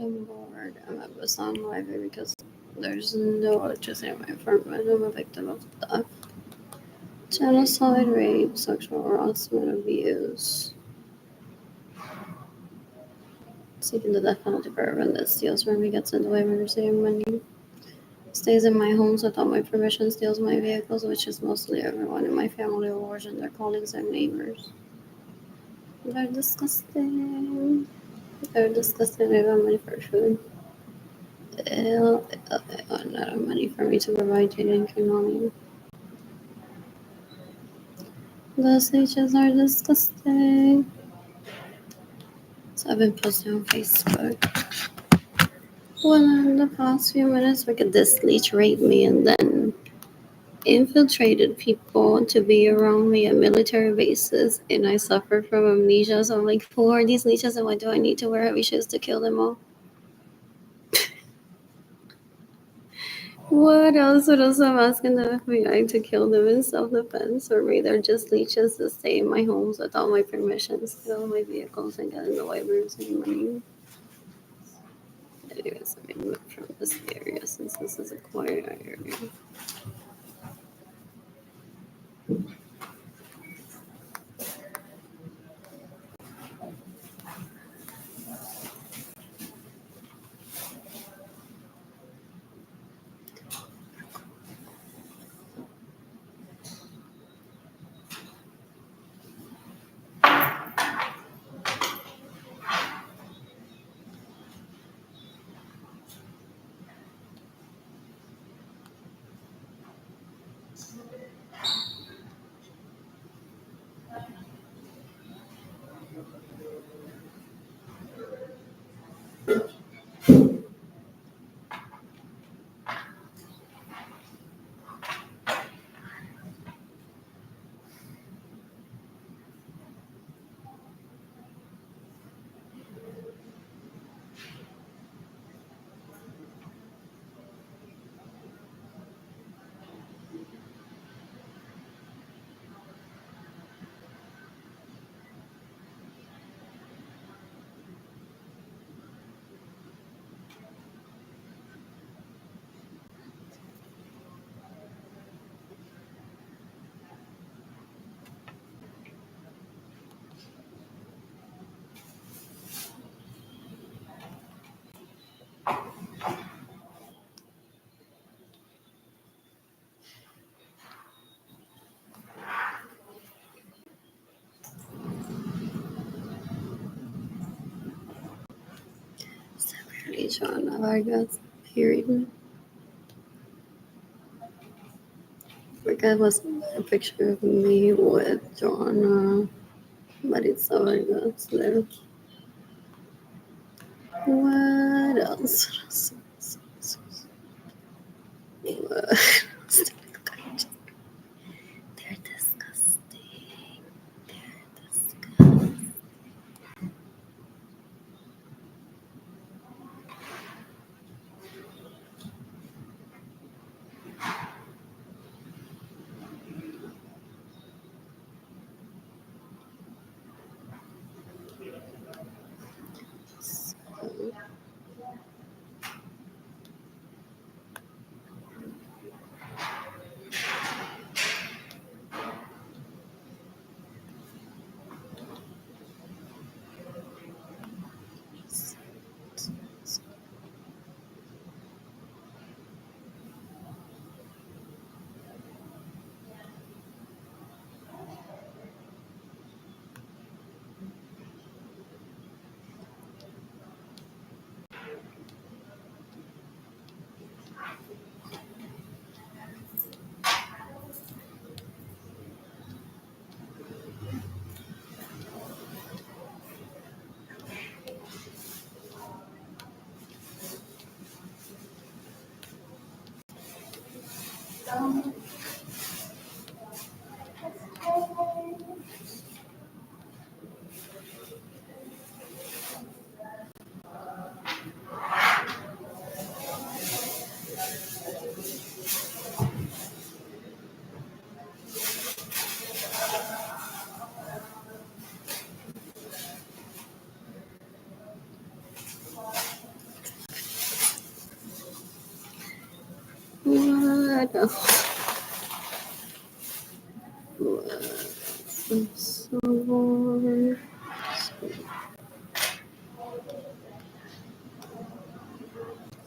I'm bored. I'm at the Sun Library because there's no electricity in my apartment. I'm a victim of theft, genocide, rape, sexual harassment, abuse. Seeking the death penalty for everyone that steals from me, gets in the way when receiving money. Stays in my homes without my permission, steals my vehicles, which is mostly everyone in my family, or their colleagues and neighbors. They're disgusting. They're disgusting. I got money for food. Not enough money for me to provide Jaden Konami. The snitches are disgusting. So I've been posting on Facebook. Well, in the past few minutes, look at this leech raped me and then infiltrated people to be around me at military bases, and I suffer from amnesia. So I'm like, who are these leeches and why do I need to wear heavy shoes to kill them all? What else? What else? I'm asking the FBI to kill them in self-defense, or maybe they're just leeches to stay in my homes without my permission, steal my vehicles, and get in the way of receiving money. Anyways, I move from this area since this is a quiet area. Separately, John Vargas, period. Forget was a picture of me with Joanna Maritza Vargas there. What else? What else? They're disgusting. They're disgusting.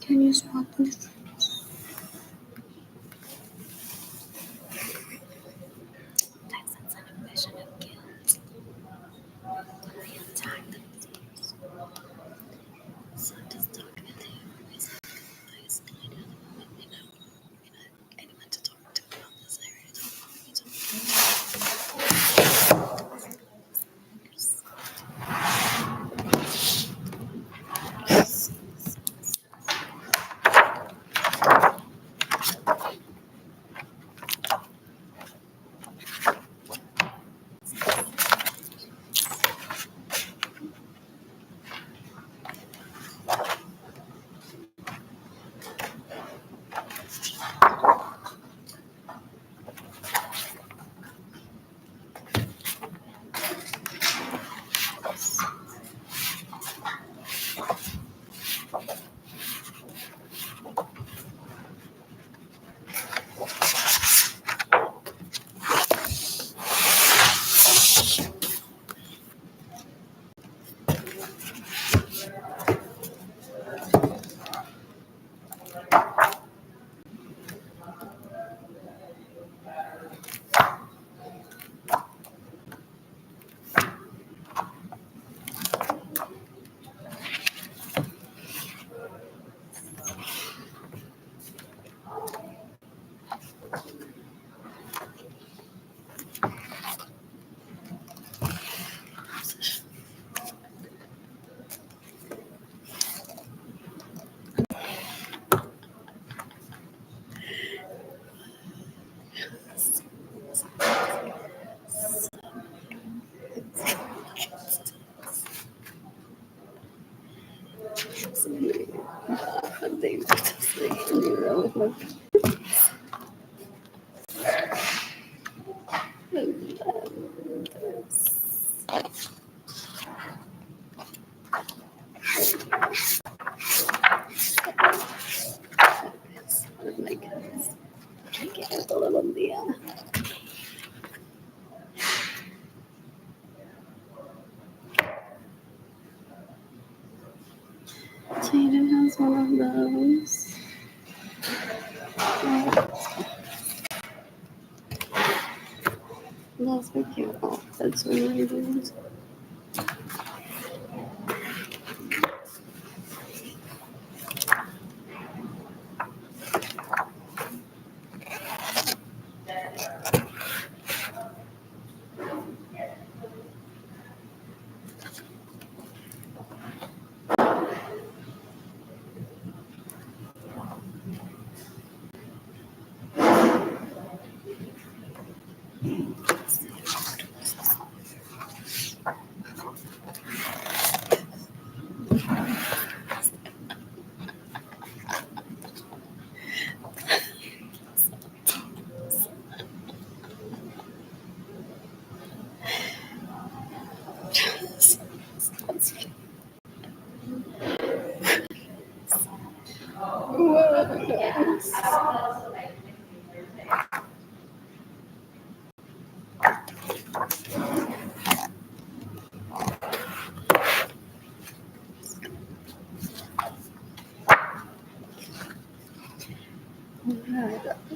Can you spot the difference? That's an impression of guilt. We attack themselves. So just talking to them is isolated at the moment, anyone to talk to about this area. They todo el día. Jaden has one of those. That's so cute. Oh, that's really good.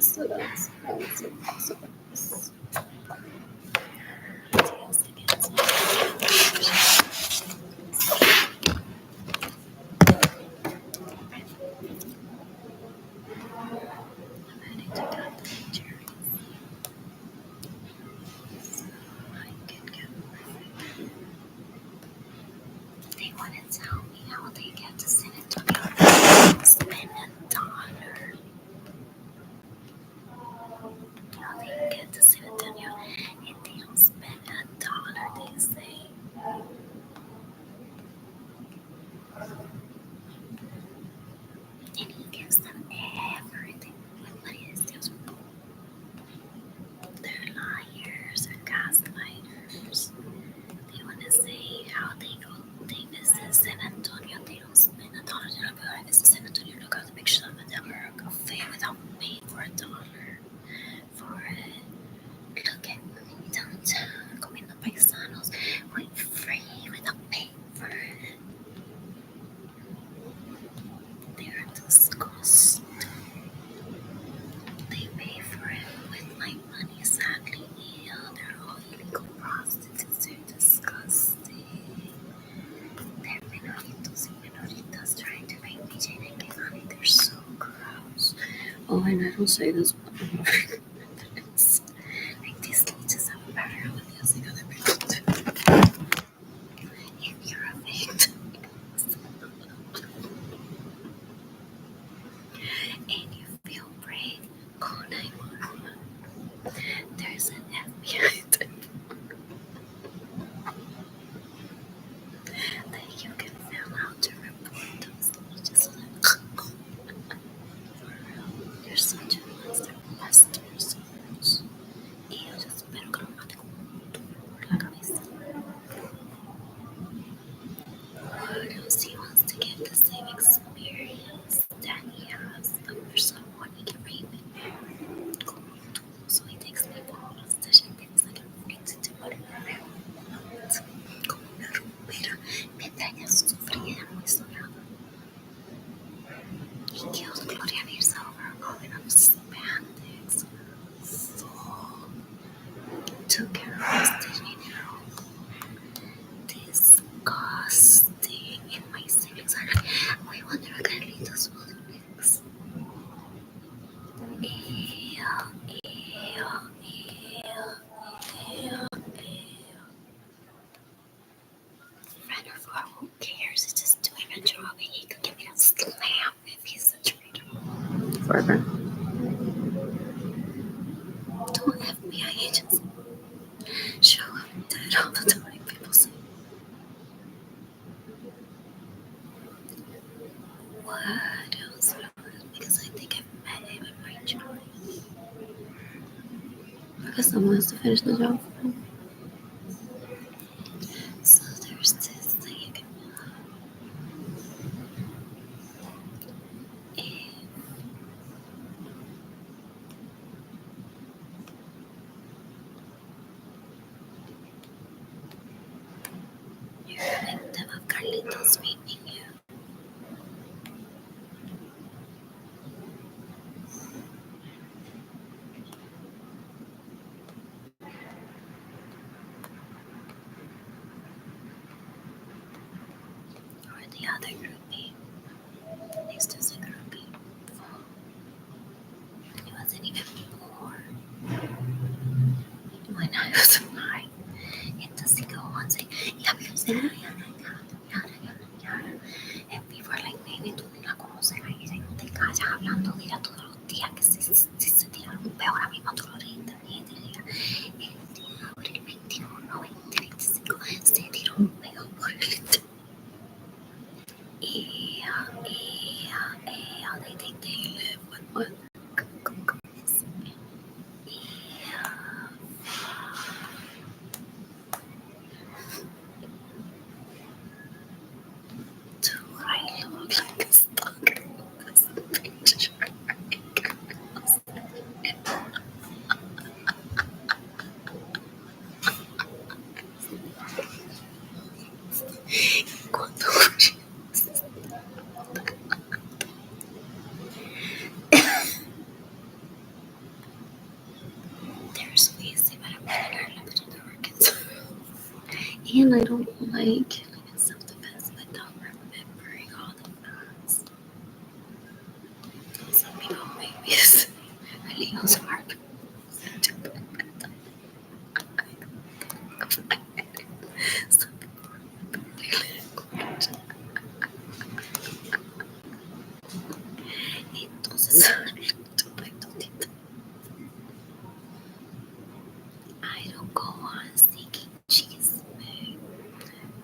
So that's they want to tell me how they get to San Antonio spend $1. How they get to San Antonio and they don't spend $1, they say. And he gives them everything. Everybody is just they're liars or gaslighters. They want to say how they visit San Antonio. They don't spend $1. They'll go, I visit San Antonio, look out the picture of a dollar cafe without paying for $1. don't say this, but like these leeches have a better ideas than other people do. If you're a victim and you feel brave, call 911. There's an FBI that you can fill out to report those leeches. You're such a monster. Bastards. Y yo espero que lo mate con un tubo por la cabeza. What else he wants to get the same experience that he has under someone he can rape it. Con un tubo, so he takes people hostage and thinks like I'm free to do whatever I want. Como una rumbera, mientras ella sufría muy soñada. He killed Gloria Mirza over calling up spandex. Fool. Took her hostage in her home. Disgusting. And my siblings are like, we wonder what Carlitos will do next. Ew, ew, ew, ew, ew. Friend or foe, who cares? It's just doing a job and he could give me a slap if he's a traitor. Forever. Don't FBI agents show up dead all the time, people say. What else would I want? Because I think I've met him in my choice. Because someone has to finish the job for him. So there's this thing you can you're a victim of Carlitos raping you. Or the other groupie. Next is a groupie. It wasn't even more. When I was 9, entonces go on saying, yeah, because yada, yada, yada, yada, yada. And people are like, maybe tú ni la conoces a ella y no te callas hablando de ella todos los días, que si se tira un peo ahora mismo tú lo lees también. El día abril 21, 2025, se tiró un peo por el internet. They think they live with what? Do I look like a stalker in this picture? Cuando there's ways they better put her limit on the organs. And I don't like killing in self-defense without remembering all the facts. Some people maybe is illegal smart. Some people entonces I don't go on seeking chisme.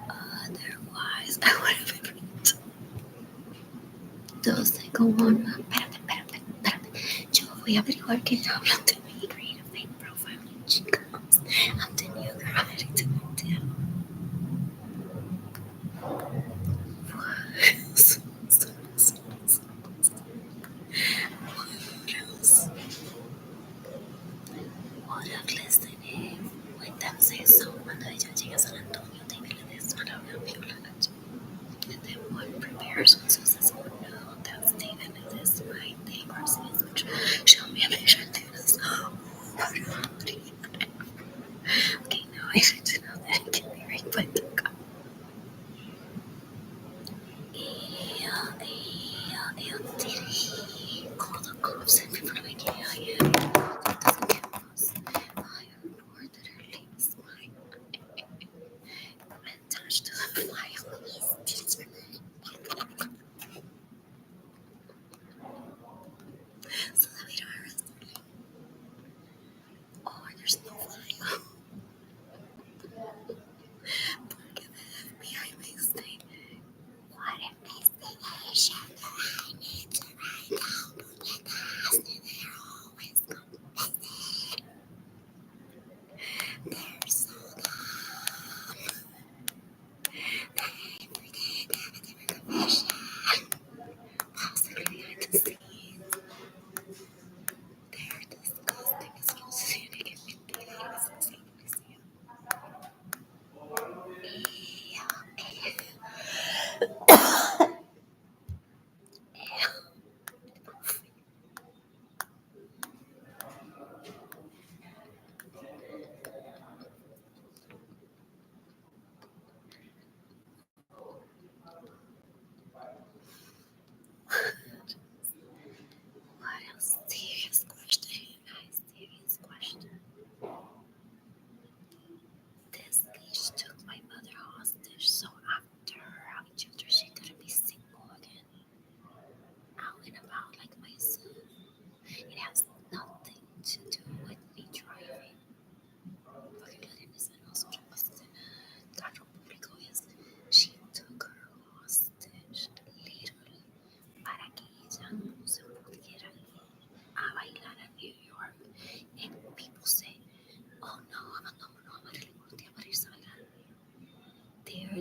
Otherwise, I would have been. Those that go on. Espérate. Yo voy a averiguar que hablan de mí. Create a fake profile in chicas. I'm the new girl heading to my town. What else? What if listening when them say so cuando ella llega a San Antonio te ve de eso a la viola. And then one prepares one so says, oh no, that's David, and this is my thing, Garcia's which show me a picture of this. Okay, now I need to know that it can be raped by the cop. Did he call the cops and people are like,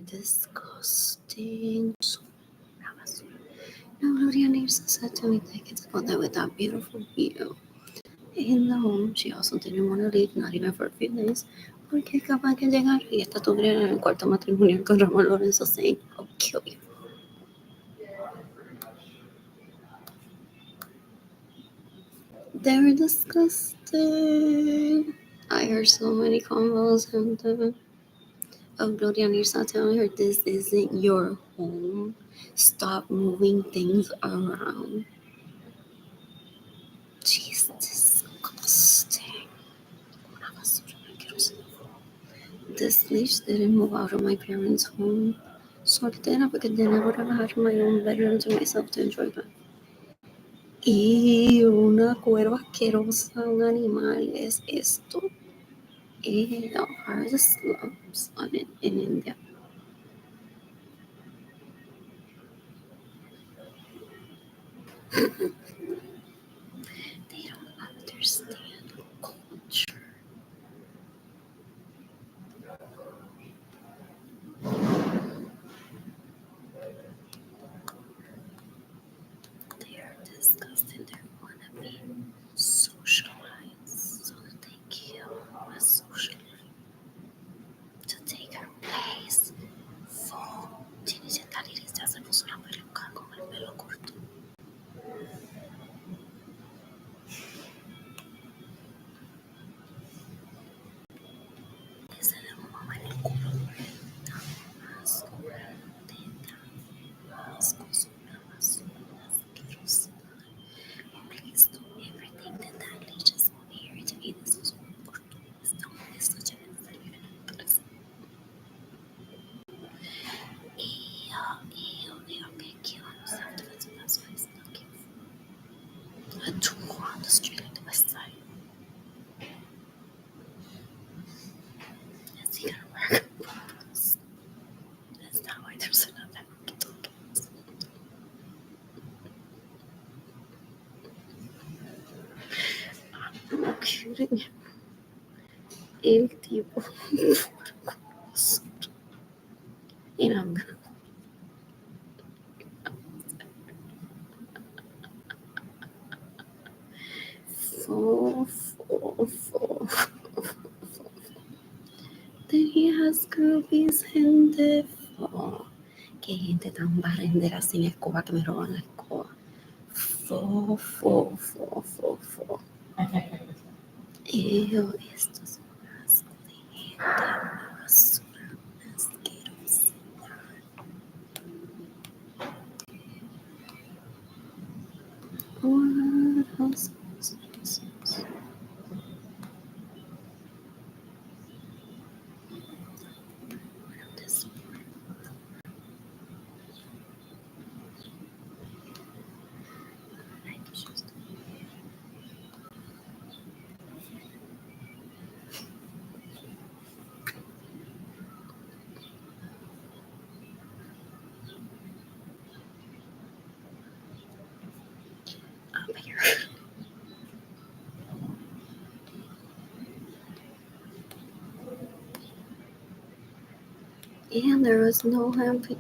disgusting. Now, Gloria Nirsa said to me, take it go there with that beautiful view in the home. She also didn't want to leave, not even for a few days. Porque capaz que llegar y esta tuviera en el cuarto matrimonial con Ramón Lorenzo saying, I'll kill you. They were disgusting. I heard so many convos of Gloria Nirsa telling her, this isn't your home. Stop moving things around. She's disgusting. This leash didn't move out of my parents' home. Soltera porque then I would have had my own bedroom to myself to enjoy that. Y una cuerva asquerosa, un animal es esto. Ew, are the slums in India. They don't understand culture. They are disgusting. They want to be socialized, so that they kill a social life to take her place. Tiene que estar ya se puso una peluca con el pelo corto. Que se le mamá en el culo. Asco, asco, una basura asquerosa. Please do everything that leaches on here to eat this is oportunista. Esto ya me salió en el corazón. Okay, kill himself. That's what he's looking for. A tool on the street at the west side. Is he gonna work? That's not why there's another walkie-talkie. I'm kidding. El tipo. And I'm gonna. Then he has groupies, gente. Qué gente tan barrendera sin escoba que me roban la escoba. Ew, esto es un asco de gente, una basura asquerosa. What else? Up here. And there was no hanky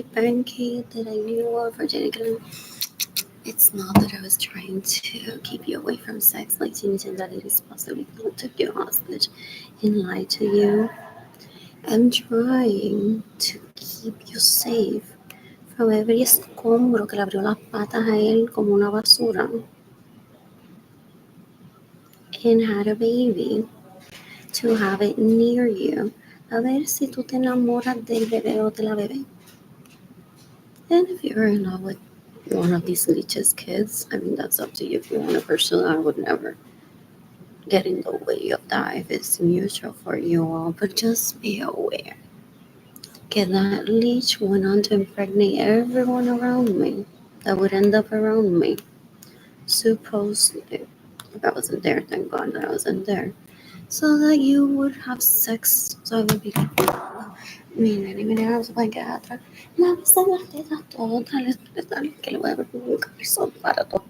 panky that I knew of. Virginia, it's not that I was trying to keep you away from sex, like Tintin that it is possibly took you hostage and lied to you. I'm trying to keep you safe from every escombro que le abrió las patas a él como una basura. And had a baby to have it near you. A ver si tú te enamoras del bebé o de la bebé. And if you're in love with one of these leeches kids, I mean, that's up to you. If you want to pursue that, I would never get in the way of that if it's mutual for you all. But just be aware that that leech went on to impregnate everyone around me that would end up around me. Supposedly. If I wasn't there, thank God that I wasn't there. So that you would have sex. So I would be like, mira, no se pueden quedar atrás. No, pues las tetas todo, dale, que le voy a poner un cabezón para todos.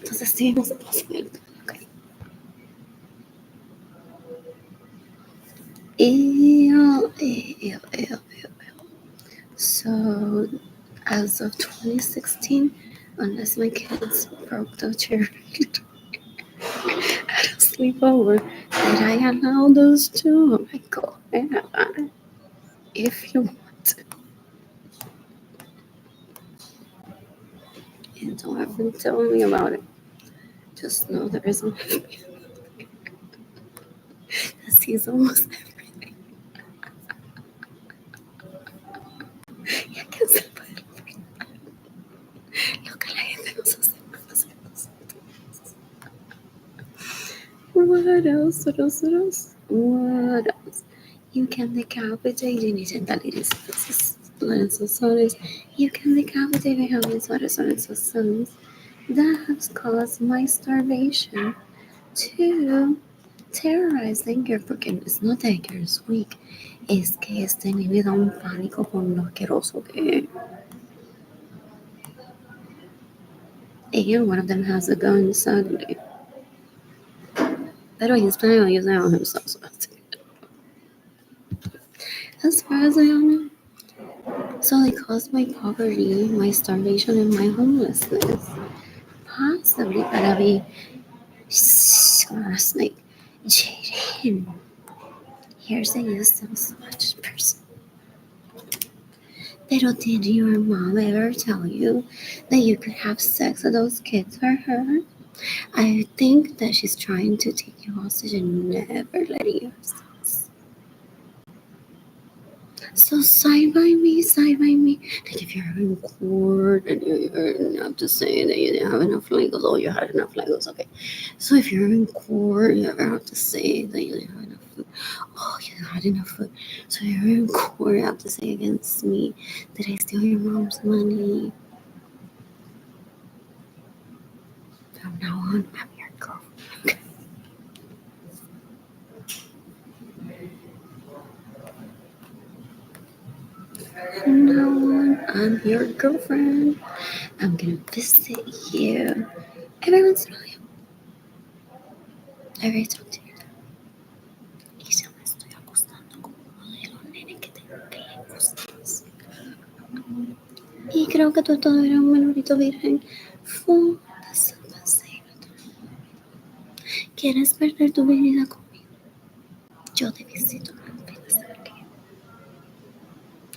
Entonces sí, no se puede subir. Okay. Ew, ew, ew, ew. So, as of 2016, unless my kids broke the chair at a sleepover, did I allow those two? Oh my god. If you want to. And don't ever tell me about it. Just know there is one that sees almost everything. Ya que se puede. Lo que la gente nos hace más. What else? What else? What else? What else? You can decapitate genitalities. Lenses. You can decapitate helmets, sons. That has caused my starvation to terrorize anger, porque es no de que es weak, es que este niño da un pánico con lo asqueroso que es. And one of them has a gun suddenly. Pero he's planning on using it on himself, so that's good. As far as I know. So they caused my poverty, my starvation, and my homelessness. Possibly para be snake. Jaden. Here's a use of so much person. Pero did your mom ever tell you that you could have sex with those kids for her? I think that she's trying to take you hostage and never letting you have sex. So side by me. Like if you're in court and you have to say that you didn't have enough Legos, oh, you had enough Legos, okay. So if you're in court, you ever have to say that you didn't have enough food, oh, you had enough food. So you're in court, you have to say against me, did I steal your mom's money? From now on, I'm your girlfriend. From now on, I'm your girlfriend. I'm gonna visit you every once in a while. I already talked to you. Y yo me estoy acostando como uno de los nenes que tengo que le gustas. Y creo que tú todavía eres un menorito virgen. ¿Quieres perder tu virginidad conmigo? Yo te visito apenas aquí.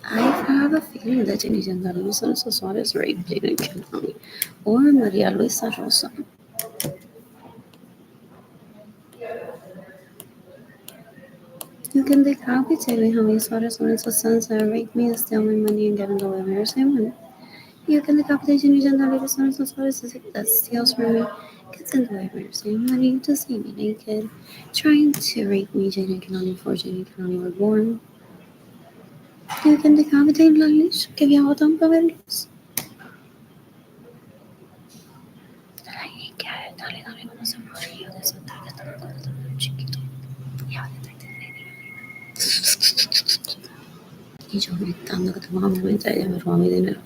I have a feeling that Jenny Jandaros Suarez raped Jaden County or Maria Luisa Rosa. You can decapitate me, how many Suarez sons that rape me and steal my money and get in the way of your same. You can decapitate Jenny Jandaros Suarez that steals from me, gets in the way of your same money to see me naked, trying to rape me. Jaden County for Jaden County were born. You can decapitate Lalish, que viajó tanto a verlos. Ay, que dale, como se moría de esa tarde, estaba cuando era chiquito. Y ahora está y yo gritando que te vas a morir, ella me roba mi dinero.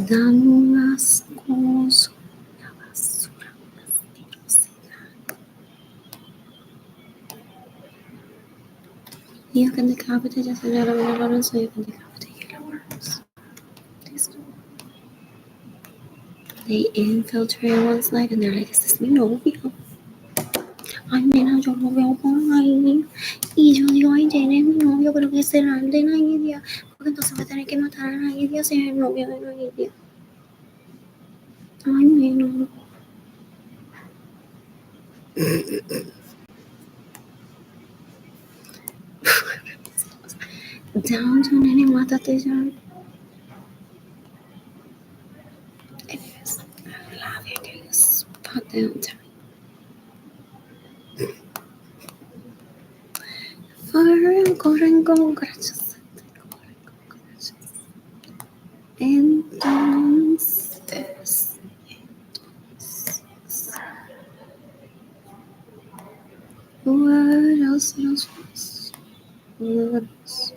Dame un ascoso, una basura, una asquerosidad. You can decapitate a señora María Lorenzo, you can decapitate Yellow Worms. They infiltrate one's life and they're like, este es mi novio. Ay, nena, yo lo veo por ahí. Y yo digo, ay, Jane es mi novio, pero que será el de Naidia. Porque entonces voy a tener que matar a Naidia si es el novio de Naidia. Ay, nena. Down to nene, mátate ya. Anyways, I love you guys. Spot down time. Corren como cucarachas. Entonces, what else? What else?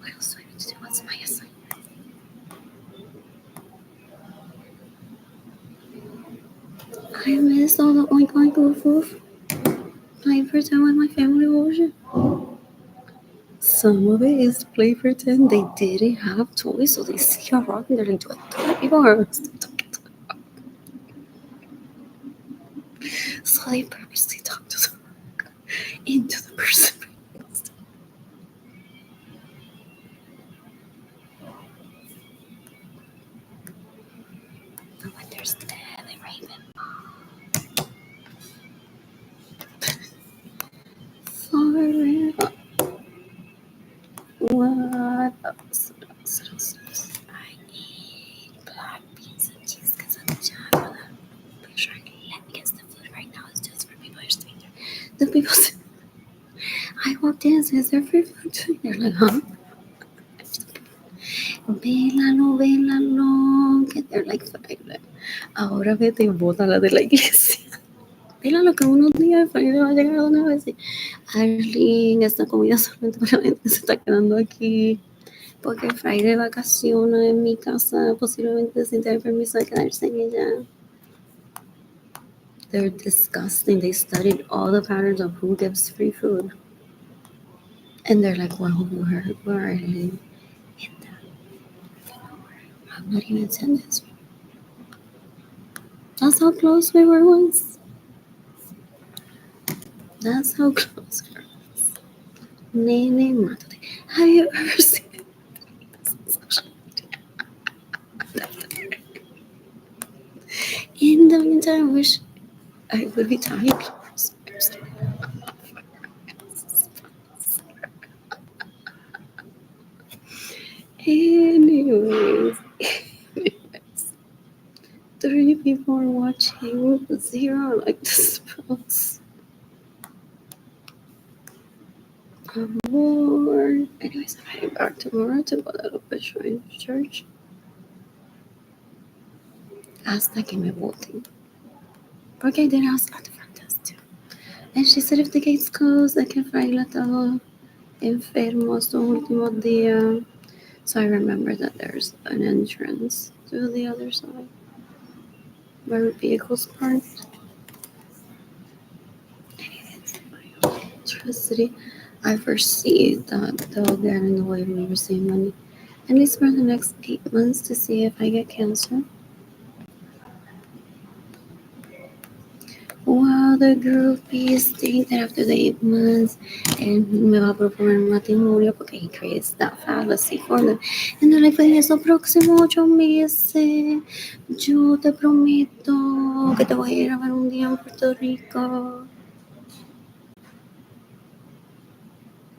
What else do I need to do? What's my assignment? I miss all the oink oink woof woof. play pretend with my family bullshit. Some of it is play pretend. They didn't have toys, so they see a rock and they're like, do I touch people or so they purposely talk to the rock into the person. But when there's dead, Raven. Forever. What else? I eat black beans and cheese because I'm a child. Make sure I can let me guess the food right now is just for people who's doing there. The people I walked in and says they're free food. They're like, huh? Vélalo, vélalo. Que they're like, ahora vete y bótala de la iglesia. Vélalo que unos días Friday va a llegar una vez y Arlene, esta comida solamente para la gente que se está quedando aquí. Porque Friday vacaciona en mi casa, posiblemente sin tener permiso de quedarse en ella. They're disgusting. They studied all the patterns of who gives free food. And they're like, well, where are they? I'm not even saying this. That's how close we were once. That's how close we were once. Nene Matote. Have you ever seen it? In the meantime, I wish I would be tired. Anyways, 3 people are watching, 0 like this post. I'm bored. Anyways, I'm heading back tomorrow to Guadalupe Shrine Church. Hasta que me voten. Porque I did ask at the front desk too. And she said if the gates close, I can find a todo enfermos los últimos días. So I remember that there's an entrance to the other side where vehicles parked. Electricity. I foresee that they'll get in the way of me receiving money, at least for the next 8 months, to see if I get cancer. While the groupies think that after the 8 months, and me va a proponer matrimonio porque he creates that fallacy for them. And they're like, pues esos próximos 8 meses, yo te prometo que te voy a ir a ver un día en Puerto Rico.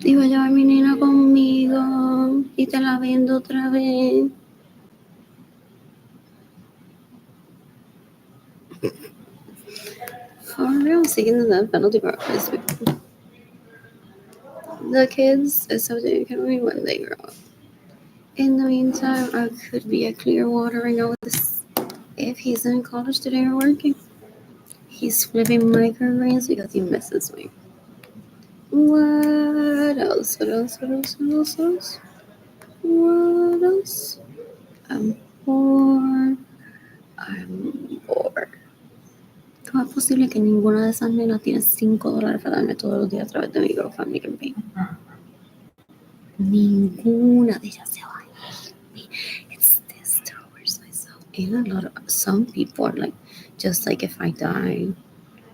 Y voy a llevar a mi nena conmigo y te la vendo otra vez. For real, seeing the penalty bar this week. The kids is so they can only when they grow up. In the meantime, I could be at Clearwater right now with this. If he's in college today or working, he's flipping microgreens because he misses me. What else? What else? What else? What else? What else? What else? I'm bored. I'm bored. ¿Cómo es posible que ninguna de esas nenas tiene $5 para darme todos los días a través de mi GoFundMe campaign? Ninguna de ellas se va a ir. It's this towards myself. And a lot of some people are like, just like if I die,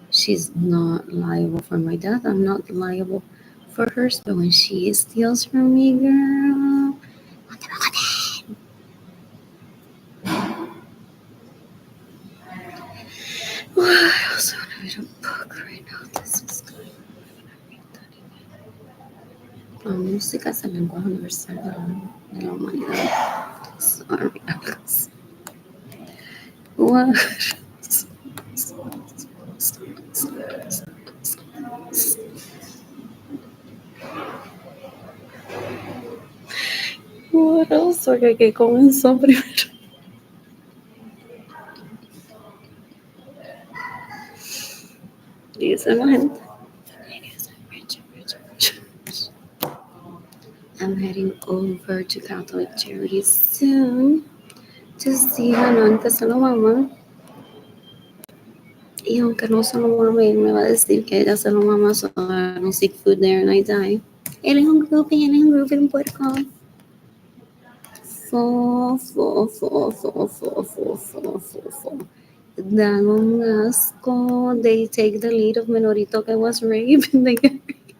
she's not liable for my death. I'm not liable for hers. But when she steals from me, girl, what else? I want to read a book right now. This is good. La música es el lenguaje universal de la humanidad. Sorry, Alex. What? What else? Okay, que comenzó primero. Dice la gente. I'm heading over to Catholic Charities soon to see Hanan Casalomama. Y aunque no se lo mame, él me va a decir que ella se lo mama, so I don't seek food there and I die. Él es un groupie, un puerco. Fo. Dan un asco. They take the lead of Menorito que was raped and they get raped.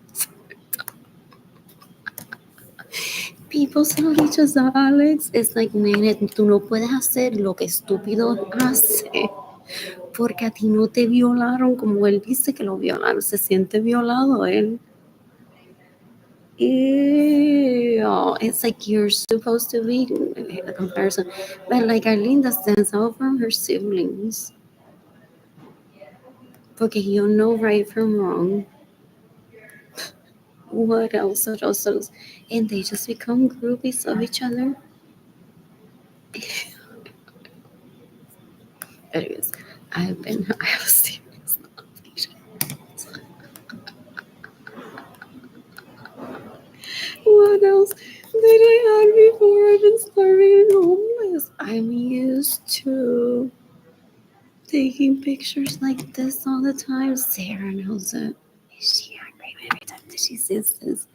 People se lo dicho a Alex. Es like, nene, tú no puedes hacer lo que estúpido hace. Porque a ti no te violaron como él dice que lo violaron. Se siente violado él. Ew, it's like you're supposed to be a comparison. But like Arlinda stands out from her siblings. Porque you know right from wrong. What else? And they just become groupies of each other. Anyways, I have a serious knowledge. What else did I have before? I've been starving and homeless. I'm used to taking pictures like this all the time. Sarah knows it. She angry every time that she says this.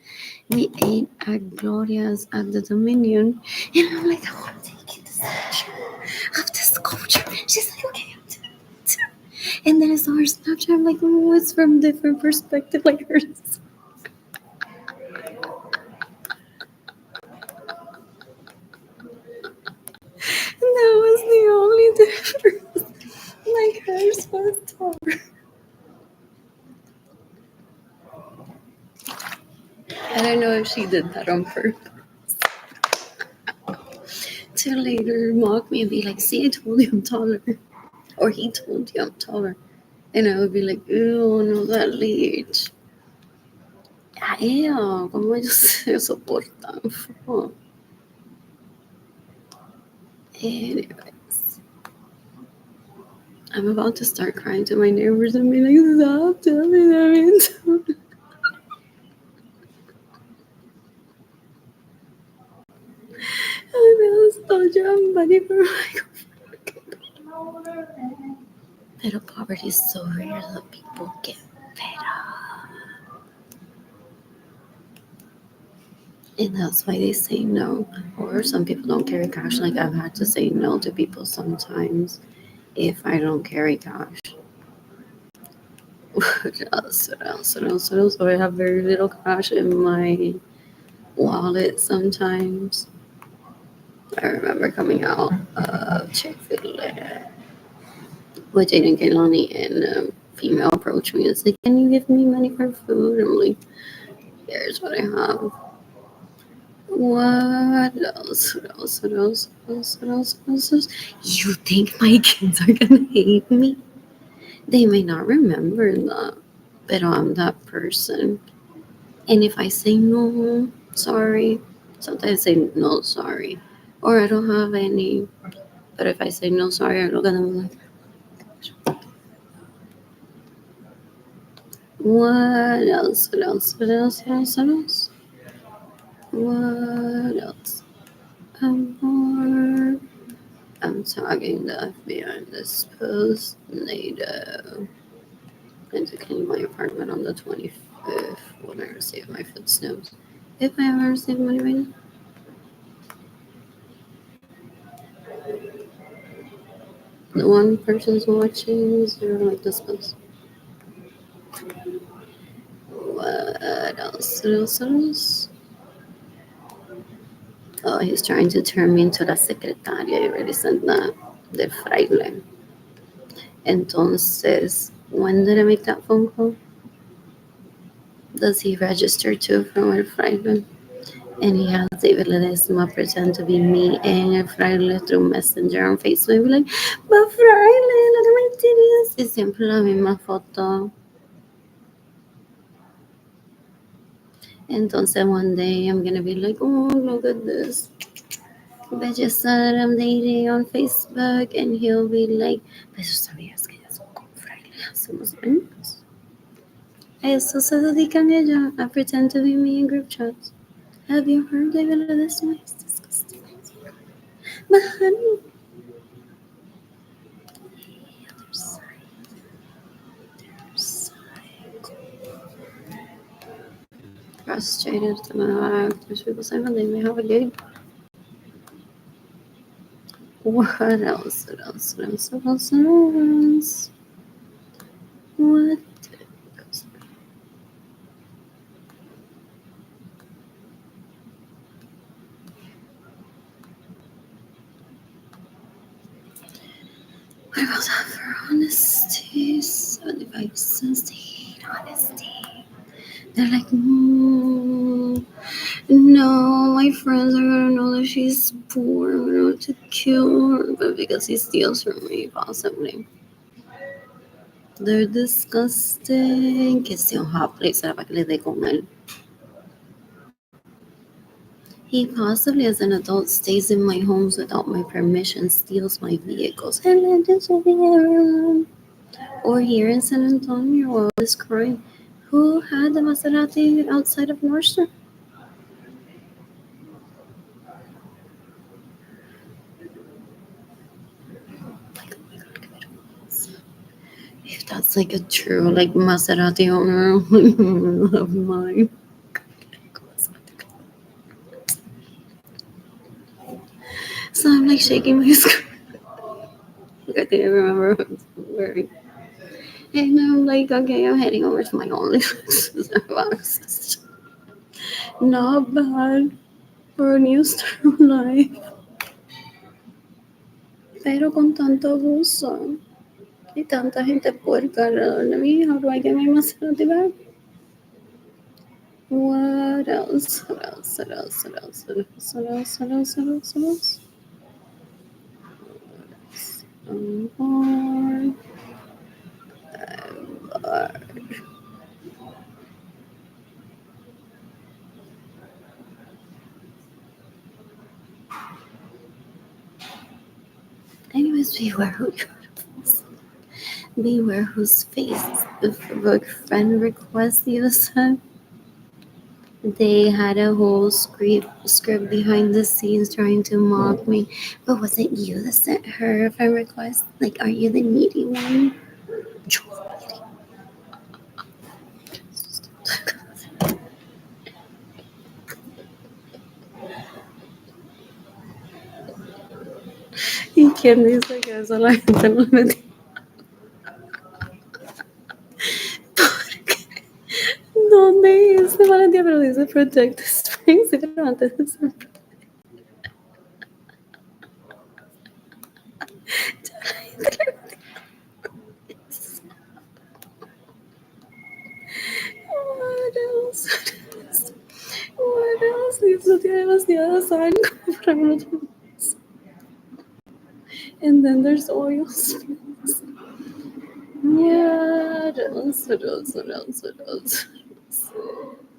We ate at Gloria's at the Dominion, and I'm like, I want to take this picture of this sculpture. She's like, okay, I'm doing it too. And then I saw her Snapchat. I'm like, oh, it's from different perspective, like hers. And that was the only difference. Like hers was taller. I don't know if she did that on purpose. To later mock me and be like, see, I told you I'm taller. Or he told you I'm taller. And I would be like, ew, no, that leech. Ew, ¿cómo ellos se soportan? Oh. Anyways. I'm about to start crying to my neighbors and be like, stop telling them. I still jump money for my Pero poverty is so rare that people get fed up. And that's why they say no. Or some people don't carry cash. Like I've had to say no to people sometimes if I don't carry cash. What else? So I have very little cash in my wallet sometimes. I remember coming out of Chick-fil-A with Jaden Kaylani and female approached me and said, can you give me money for food? I'm like, here's what I have. What else? You think my kids are gonna hate me? They may not remember that, but I'm that person. And if I say no, sorry, sometimes I say no, sorry, or I don't have any. But if I say no, sorry, I look at them like, what else? What else? I'm tagging the FBI in this post. NATO. And to clean my apartment on the 25th when I receive my food stamps. If I ever receive money right now. The one person's watching zero like this post. What else? Oh, he's trying to turn me into la secretaria. I already said that. De fraile. Entonces, when did I make that phone call? Does he register too from El Fraile? And he has David Ledesma pretend to be me and El Fraile through Messenger on Facebook. Be like, but Fraile, look at my titties. Y siempre la misma foto. Entonces one day I'm gonna be like, oh, look at this. Belleza that I'm dating on Facebook. And he'll be like, pero sabías que ya son con Fraile. Hacemos años. A eso se dedican ellos. I pretend to be me in group chats. Have you heard David Ledesma? It's disgusting. But honey, the other side. frustrated at my actors. People say, well, they may have a gig. What else? What else? What else? What else? What else? What else? What about that for honesty? 75 cents to hate honesty. They're like, no, my friends are gonna know that she's poor. I'm gonna have to kill her. But because he steals from me, possibly. They're disgusting. Que sea un hot plate será para que le dé comer. He possibly, as an adult, stays in my homes without my permission, steals my vehicles, and then disappears. Or here in San Antonio, while I was crying, who had the Maserati outside of Nordstrom? Like, oh my God, if that's like a true like Maserati owner of mine. So I'm like shaking my screen. I think I remember what I was wearing. And I'm like, okay, I'm heading over to my OnlyFans. Not bad for a new start of life. Pero con tanto abuso y tanta gente puerca alrededor de mí, how do I get my Maserati back? What else? What else? What else? What else? What else? What else? What else? What else? What else? I'm bored. I'm bored. Anyways, beware whose face the Facebook friend request you sent. They had a whole script behind the scenes trying to mock me. But was it you that sent her a friend request? Like, are you the needy one? ¿Y quién dice que eso la gente no le metía? ¿Dónde dice Valentía? Pero dice Protect the Spring. Sí, pero antes de ser What else? What else? What else? Y eso tiene demasiada sal como para uno tomarse. And then there's oil spills. What else? What else? What else? What else?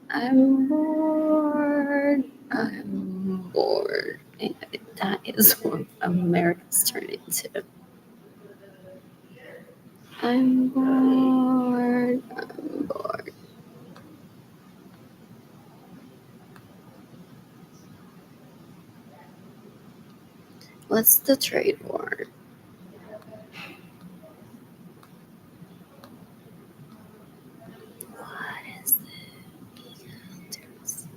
I'm bored. I'm bored. And that is what America's turned into. I'm bored. I'm bored. What's the trade war? What is it?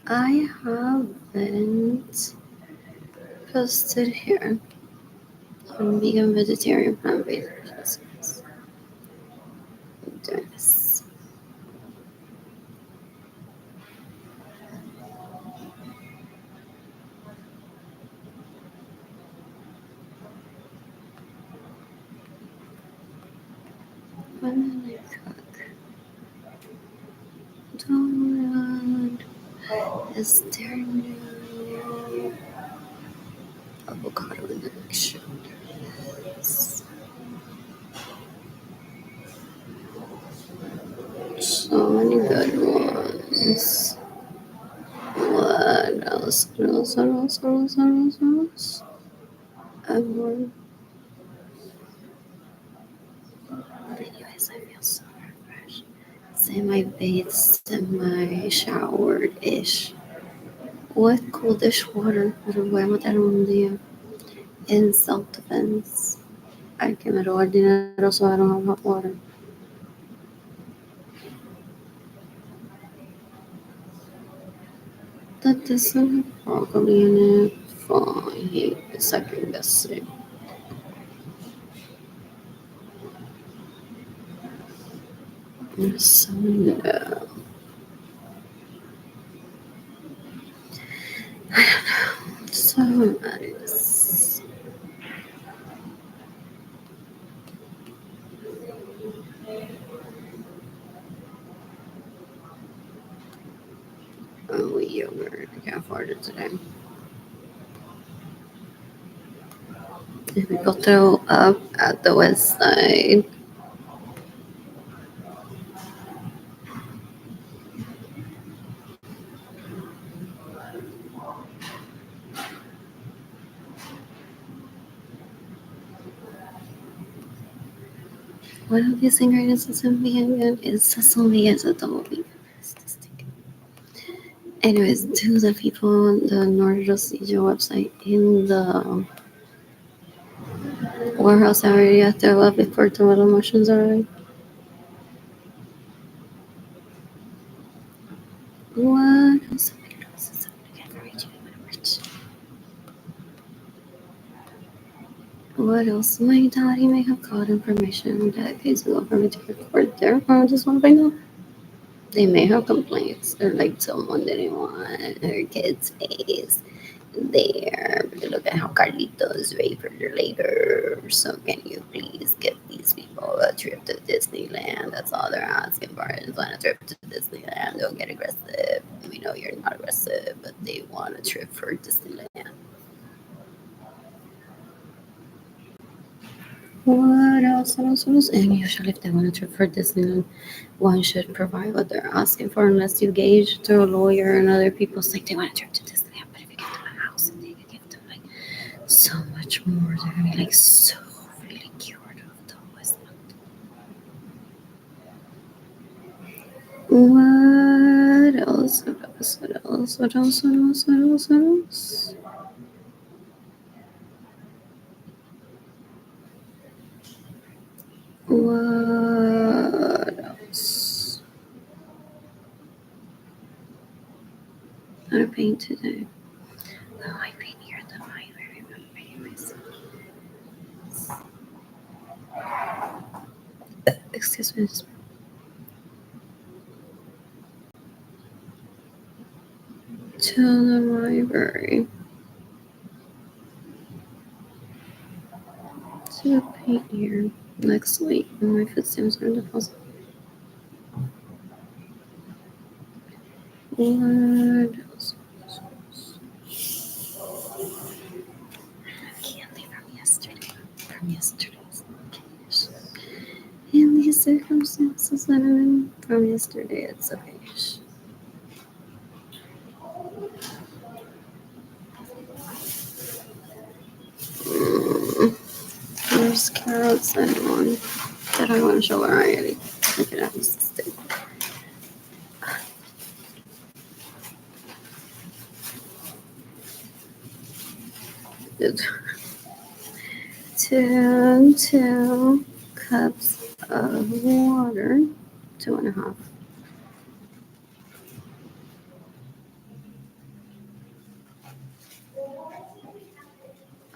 I haven't posted here on vegan, vegetarian, plant-based recipes. I'm doing this. When did I cook? Donut. Is there no avocado in the mixture? There is. So many good ones. What else? What else? What else? What else? What else? What else? I'm bored. Anyways, I feel so refreshed. Say my bathed and my showered ish. With cool dishwater. Pero voy a matar un día. In self defense. I que me robar dinero so I don't have hot water. That doesn't have broccoli in it. Fine, second guessing. So no. So nice. Oh, yogurt. I can't afford it today. If we go throw up at the west side. What are these ingredients is in vegan? It's just only as a double vegan. Anyways, to the people on the Nordrosio website in the warehouse area, throw up before tomato mushrooms arrive. What? What else? My daddy may have got information that pays well for me to record there. I just want to find out. They may have complaints or like someone didn't want her kid's face there. But look at how Carlitos wait for her later. So can you please give these people a trip to Disneyland? That's all they're asking for is want a trip to Disneyland. Don't get aggressive. We know you're not aggressive, but they want a trip for Disneyland. What else? What else? What else? And usually, if they want a trip for Disneyland, one should provide what they're asking for, unless you gauge through a lawyer and other people say they want a trip to Disneyland. But if you give them a house and they give them like so much more, they're gonna be like so really cured of those. What else? What else? What else? What else? What else? What else? What else? What else? I paint today. Oh, I paint here at the library. I'm painting myself. Excuse me. To the library. To paint here next week when my footsteps are deposited. What else? Candy from yesterday. From yesterday's case. In these circumstances that I'm in from yesterday, it's okay. There's carrots and one that I want to show already. I can have this stick. Good. Two cups of water, 2.5.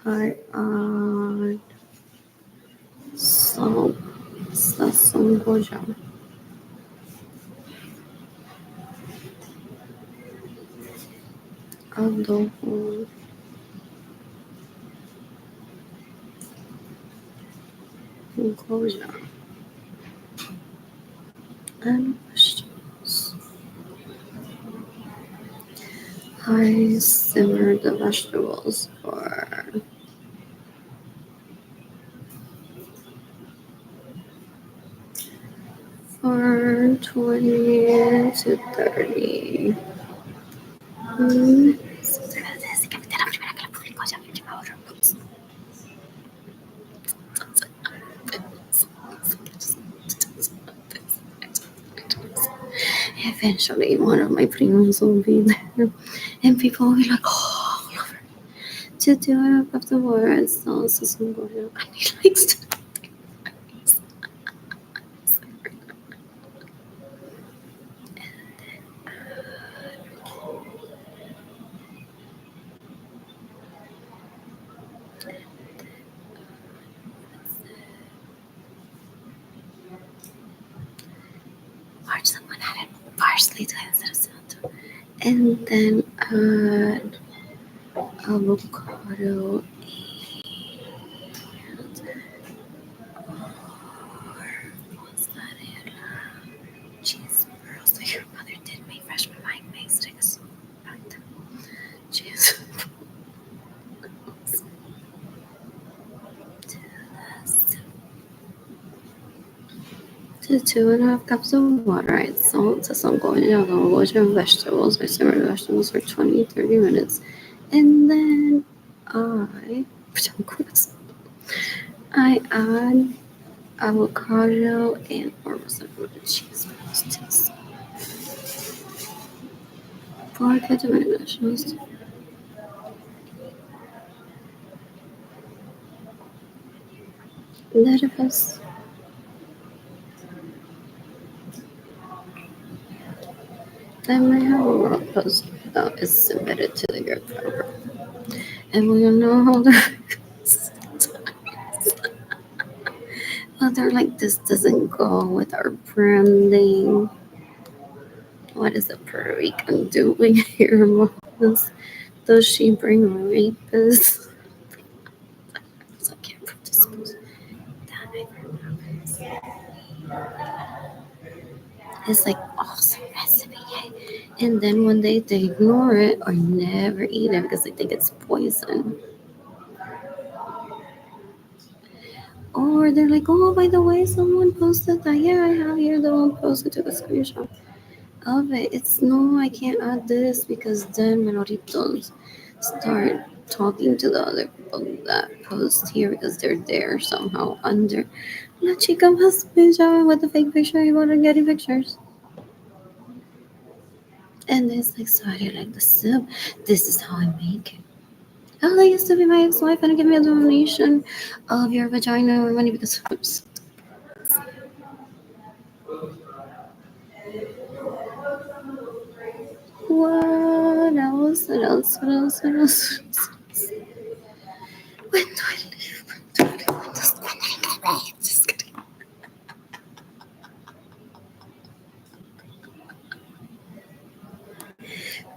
I add salt, sazón goya. Adobo, goya, and vegetables. I simmer the vegetables for 20 to 30 minutes. Eventually, one of my primos will be there, and people will be like, "Oh, love her." To do it up the water and sauce is important. And he likes to. Or someone added parsley to it. And then avocado what's that in? Cheese pearls. So your mother did make fresh my mind makes like so cheese. To 2.5 cups of water, add salt, sazón con water and vegetables. I simmer the vegetables for 20-30 minutes. And then I add avocado and or was it cheese pearls? Porque to my vegetables. Lettuce. I might have a raw post that is submitted to the group forever. And we know how they're like, this doesn't go with our branding. What is a Puerto Rican doing here, Moses? Does she bring rapists? So I can't prove this. It's like awesome recipe. And then one day they ignore it or never eat it because they think it's poison. Or they're like, oh, by the way, someone posted that. Yeah, I have here the one posted to the screenshot of it. It's no, I can't add this because then Menoritos start talking to the other people that post here because they're there somehow under. La chica must be showing with the fake picture. You want to get pictures. And it's like, so I did like the soup. This is how I make it. Oh, that used to be my ex-wife and give me a donation of your vagina or money because what else? What else? What else? What else? When do I leave? When do I leave? Just when I get ready. Just kidding.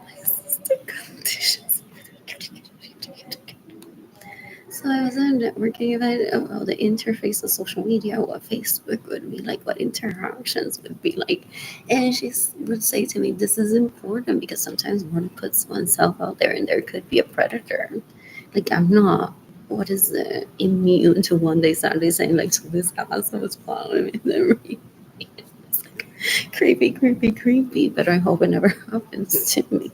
My sister conditions. So I was at a networking event about the interface of social media, what Facebook would be like, what interactions would be like. And she would say to me, this is important because sometimes one puts oneself out there and there could be a predator. Like I'm not, what is it, immune to one day Saturday saying like, so this asshole was following me. It's like, creepy, but I hope it never happens to me.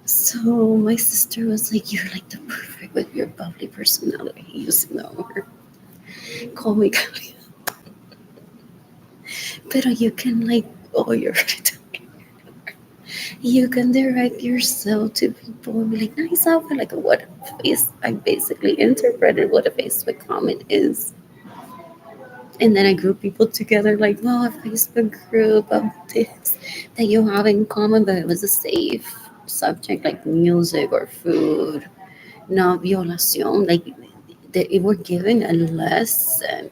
So my sister was like, you're like the perfect with your bubbly personality. Using that word. Call me Kalia. But you can like, oh, you're you can direct yourself to people and be like, nice outfit. Like what a face. I basically interpreted what a Facebook comment is. And then I group people together like, well, a Facebook group of this that you have in common, but it was a safe subject like music or food, no violación. Like they were given a lesson.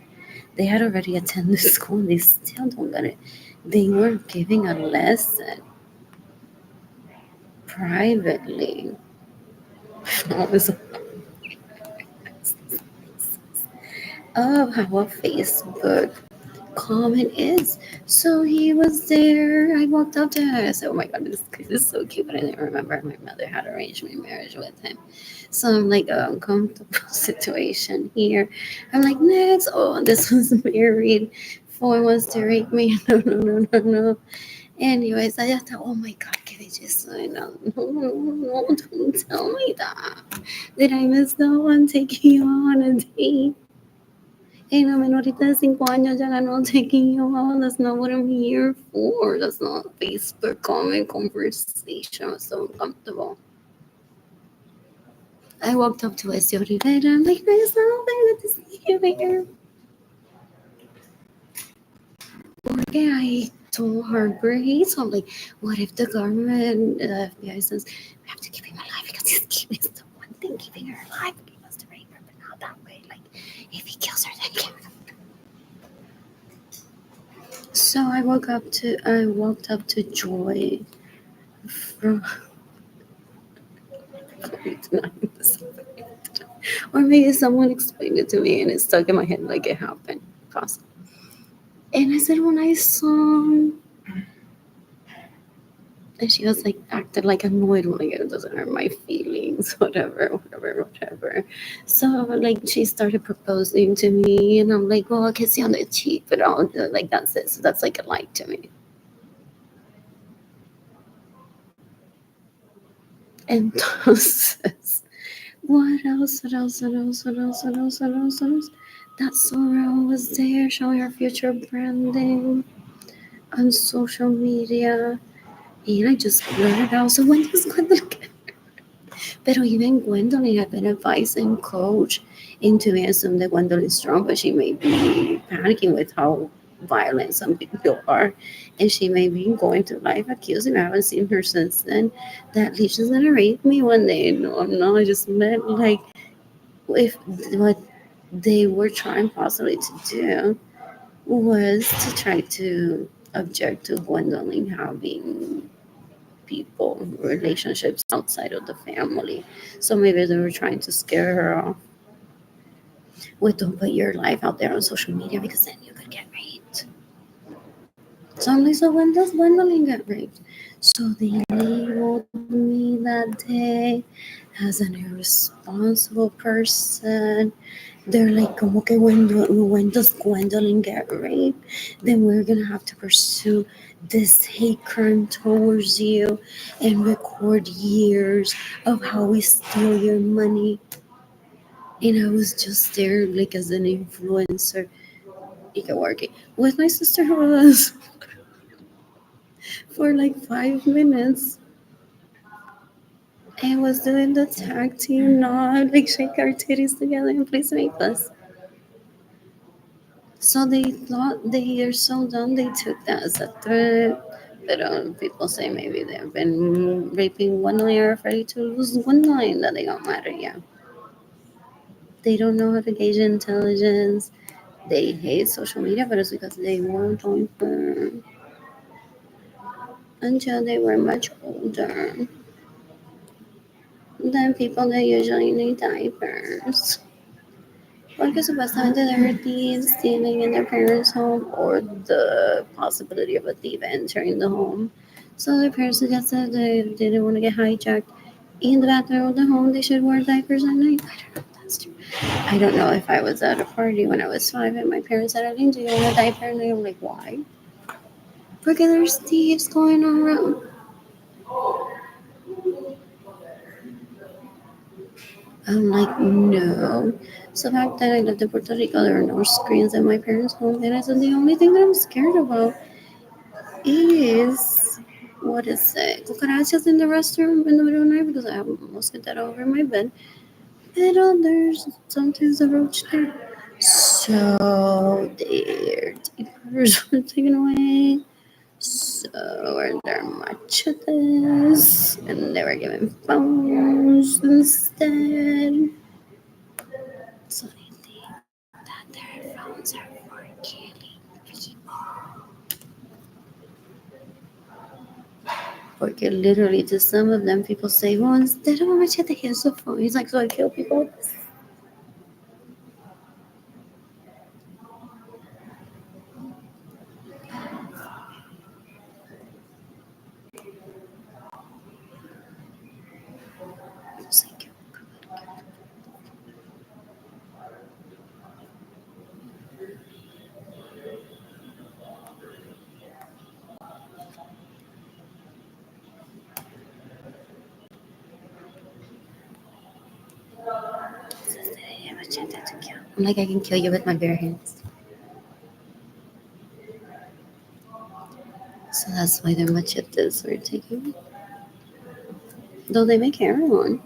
They had already attended school and they still don't get it. They were giving a lesson privately. It was of how a Facebook comment is. So he was there. I walked up to her. I said, oh my God, this kid is so cute. But I didn't remember my mother had arranged my marriage with him. So I'm like, uncomfortable situation here. I'm like, next. Oh, this was married. 4 months to rape me. No. Anyways, I just thought, oh my God, can I just sign up? No, don't tell me that. Did I miss the one taking you on a date? Una menorita de 5 años ya ganó taking you out. That's not what I'm here for. That's not Facebook comment conversation. I'm so uncomfortable. I walked up to Ezio Rivera. I'm like, there's nothing good to see you here. Porque I told her great. So I'm like, what if the government, the FBI says, we have to keep him alive because he's the one thing keeping her alive. He was the rape out that way. Like, if he kills her, then kill her. So I walked up to Joy from or maybe someone explained it to me and it stuck in my head like it happened. Possible. And I said, when I saw, and she was like acted like annoyed, like it doesn't hurt my feelings, whatever. So like she started proposing to me, and I'm like, well, I'll kiss you on the cheek, but I'll like that's it. So that's like a like to me. Entonces, what else? What else? What else? What else? What else? What else? What else? That Sorrel was there showing her future branding on social media. And I just blurted out, so when does Gwendolyn get Pero even Gwendolyn had been advising Coach into assume that Gwendolyn is strong, but she may be panicking with how violent some people are. And she may be going through life accusing. I haven't seen her since then. That Leisha's gonna rape me one day. No, I'm not. I just meant like if what they were trying possibly to do was to try to object to Gwendolyn having people, relationships outside of the family. So maybe they were trying to scare her off with don't put your life out there on social media because then you could get raped. So I'm like, so when does Gwendolyn get raped? So they labeled me that day as an irresponsible person. They're like, como que when does Gwendolyn get raped? Then we're gonna have to pursue this hate crime towards you and record years of how we steal your money. And I was just there like as an influencer, working with my sister who was for like 5 minutes and was doing the tag team nod, like shake our titties together and please make us. So they thought they are so dumb they took that as a threat. But people say maybe they've been raping one line or afraid to lose one line that they got mad at you. They don't know how to gauge intelligence. They hate social media, but it's because they weren't on firm until they were much older than people that usually need diapers. Porque supuestamente there were thieves stealing in their parents' home or the possibility of a thief entering the home. So their parents suggested they didn't want to get hijacked in the bathroom of the home. They should wear diapers at night. I don't know if that's true. I don't know if I was at a party when I was 5 and my parents said I didn't do a diaper and they were like, why? Because there's thieves going around. I'm like, no. So back then I lived in Puerto Rico, there were no screens in my parents' home. And I said, the only thing that I'm scared about is, what is it? Cucarachas in the restroom in the middle of the night because I have a mosquito over my bed. Pero there's sometimes a roach there. So their diapers were taken away. So were their machetes. And they were given phones instead. So they think that their phones are for killing people. Porque literally to some of them people say, well, instead of a machete, here's a phone. He's like, so I kill people with this? It's like, I'm like, I can kill you with my bare hands. So that's why their machetes were taken. Though they make heroin.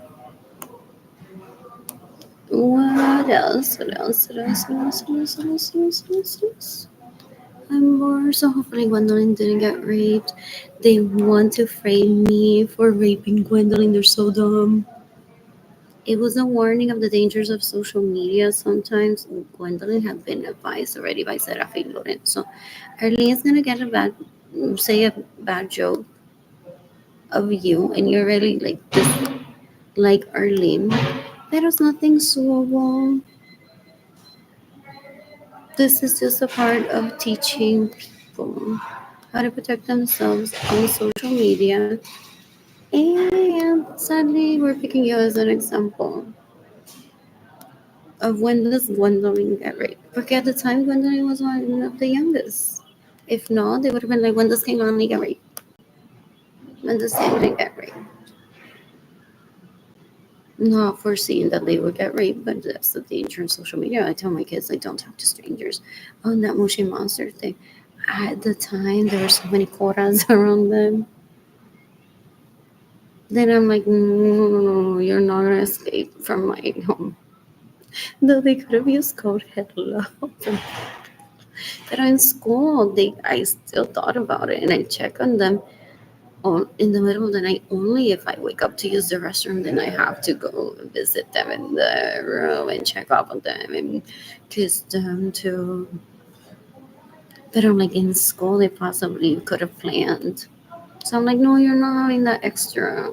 What else? What else? What else? What else? What else? What else? What else? What else? What else? I'm more. So hopefully Gwendolyn didn't get raped. They want to frame me for raping Gwendolyn. They're so dumb. It was a warning of the dangers of social media. Sometimes Gwendolyn had been advised already by Serafin Lorenzo. Arlene is gonna get a bad, say a bad joke of you, and you're really like this, like Arlene. There's nothing suable. This is just a part of teaching people how to protect themselves on social media. And sadly, we're picking you as an example of when does Gwendolyn get raped. Porque at the time, Gwendolyn was one of the youngest. If not, they would have been like, when does Kaylani get raped? When does Kaylani get raped? Not foreseeing that they would get raped, but that's the danger in social media. I tell my kids, like, don't talk to strangers. On that Mushy Monster thing, at the time, there were so many quotas around them. Then I'm like, no, you're not gonna escape from my home. Though they could have used code hello. But in school, I still thought about it and I check on them in the middle of the night. Only if I wake up to use the restroom, then I have to go visit them in the room and check up on them and kiss them too. But I'm like, in school, they possibly could have planned. So I'm like, no, you're not having that extra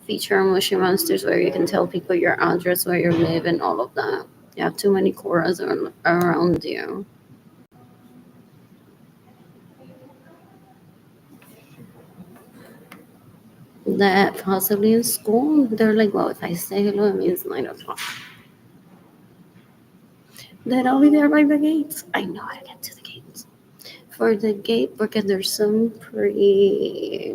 feature on Mushy Monsters where you can tell people your address, where you live, and all of that. You have too many Coras around you. That possibly in school, they're like, well, if I say hello, it means 9 o'clock. Then I'll be there by the gates. I know how to get to the gates. For the gate, because there's some pre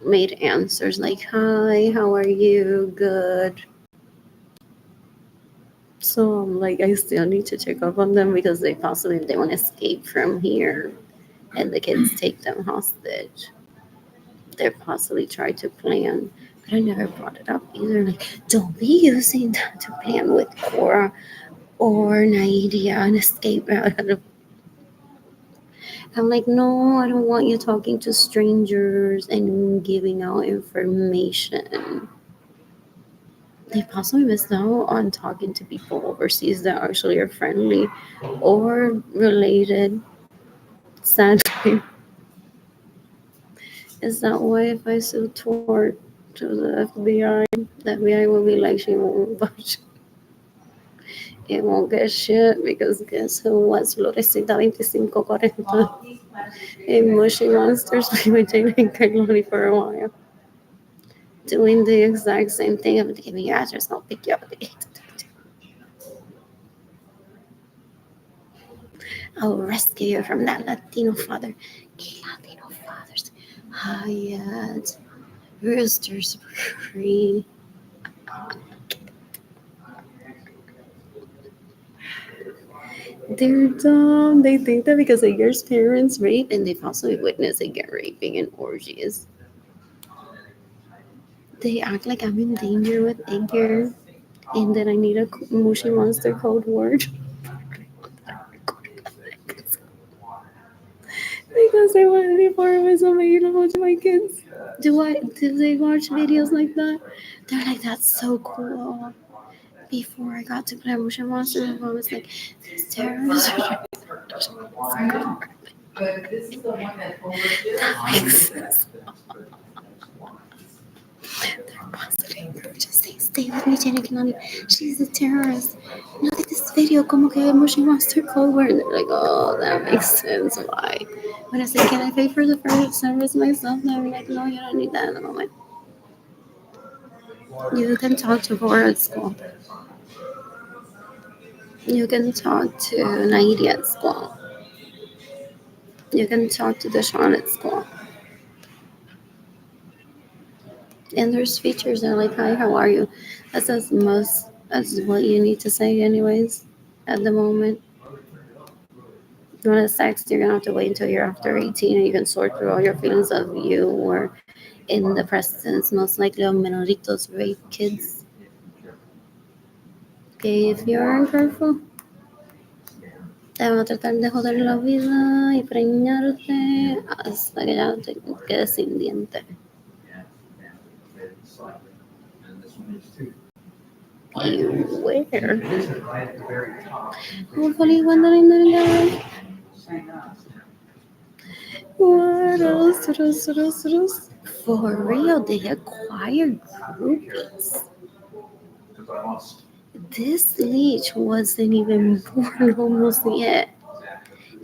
made answers like, hi, how are you? Good. So I'm like, I still need to check up on them because they possibly, if they want to escape from here and the kids take them hostage, they possibly try to plan. But I never brought it up either. Like, don't be using that to plan with Cora or Naidia and escape out of. I'm like, no, I don't want you talking to strangers and giving out information. They possibly missed out on talking to people overseas that actually are friendly or related. Sadly, is that why if I sue tort to the the FBI will be like, she won't budge. It won't get shit because guess who was Florecita 2540 in Mushy Monsters? We were dating Kailani for a while. Doing the exact same thing. I'm giving you address, I'll pick you up at the gate. I'll rescue you from that Latino father. Latino fathers. Hyatt. Roosters Creek. They're dumb. They think that because Edgar's parents rape and they possibly witness Edgar raping in orgies. They act like I'm in danger with Edgar and that I need a Mushy Monster code word. Because I want before it was available to my kids. Do they watch videos like that? They're like, that's so cool. Before I got to play Mushy Monster, my mom was like, these terrorists are that makes sense. Just stay with me, Jenny Kanani. She's a terrorist. Look at this video. Como que Mushy Monster code word. And they're like, oh, that makes sense. Why? When I say, can I pay for the first service myself? They're like, no, you don't need that at the moment. You can talk to Cora at school. You can talk to Naidi at school. You can talk to Deshaun at school. And there's features that are like, hi, how are you? That's as most as what you need to say anyways at the moment. You want to text, you're gonna have to wait until you're after 18 and you can sort through all your feelings of you or in the presence most likely of menoritos rape kids. Okay, if you aren't careful, te van a tratar de joder la vida y preñarte hasta que ya te quedes sin diente. Beware. Hopefully, one that I'm not gonna. What else? What else? What else? What else? For real, they acquire groupies. This leech wasn't even born almost yet.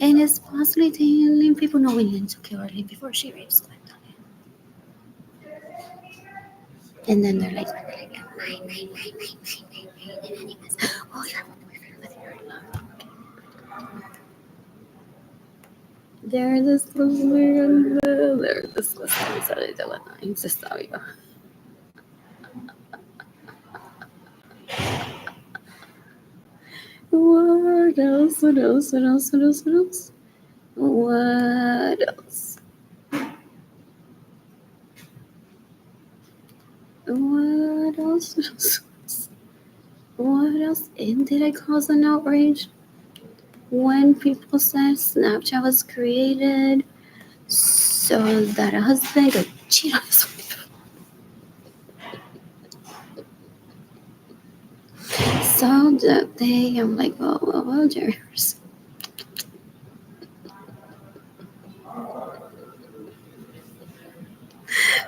And it's possibly telling people no, we need to kill her before she rapes Gwendolyn. And then they're like, mine. And then he goes, oh, you have a boyfriend with your love. They're disgusting. They're disgusting. Sorry, de la nine. Se está viva. What else? What else? What else? What else? What else? What else? What else? What else? What else? And did I cause an outrage when people said Snapchat was created so that a husband could cheat on his wife? So that day, I'm like, well, Jerry's.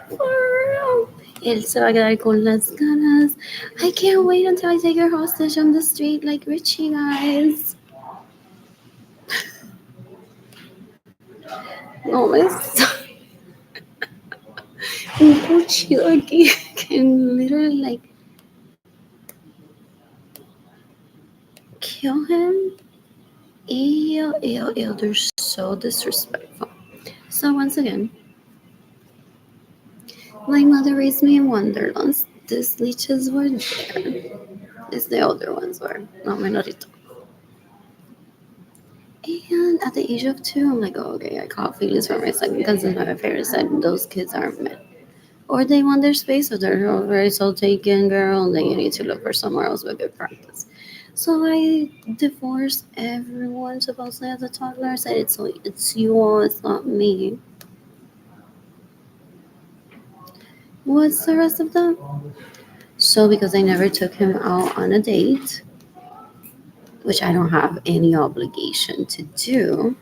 For real. Él se va a quedar con las ganas. I can't wait until I take her hostage on the street like Richie, guys. No me sorry. Un cuchillo aquí can literally like kill him. Ew, ew, ew. They're so disrespectful. So once again, my mother raised me in Wonderlands. These leeches were there. As the older ones were, not Menorito. And at the age of 2, I'm like, oh, okay, I caught feelings for my second cousin. My parents said those kids aren't meant. Or they want their space, or they're very so taken, girl, and then you need to look for somewhere else with good practice. So I divorced everyone supposedly as a toddler. I said, it's you all, it's not me. What's the rest of that? So because I never took him out on a date, which I don't have any obligation to do,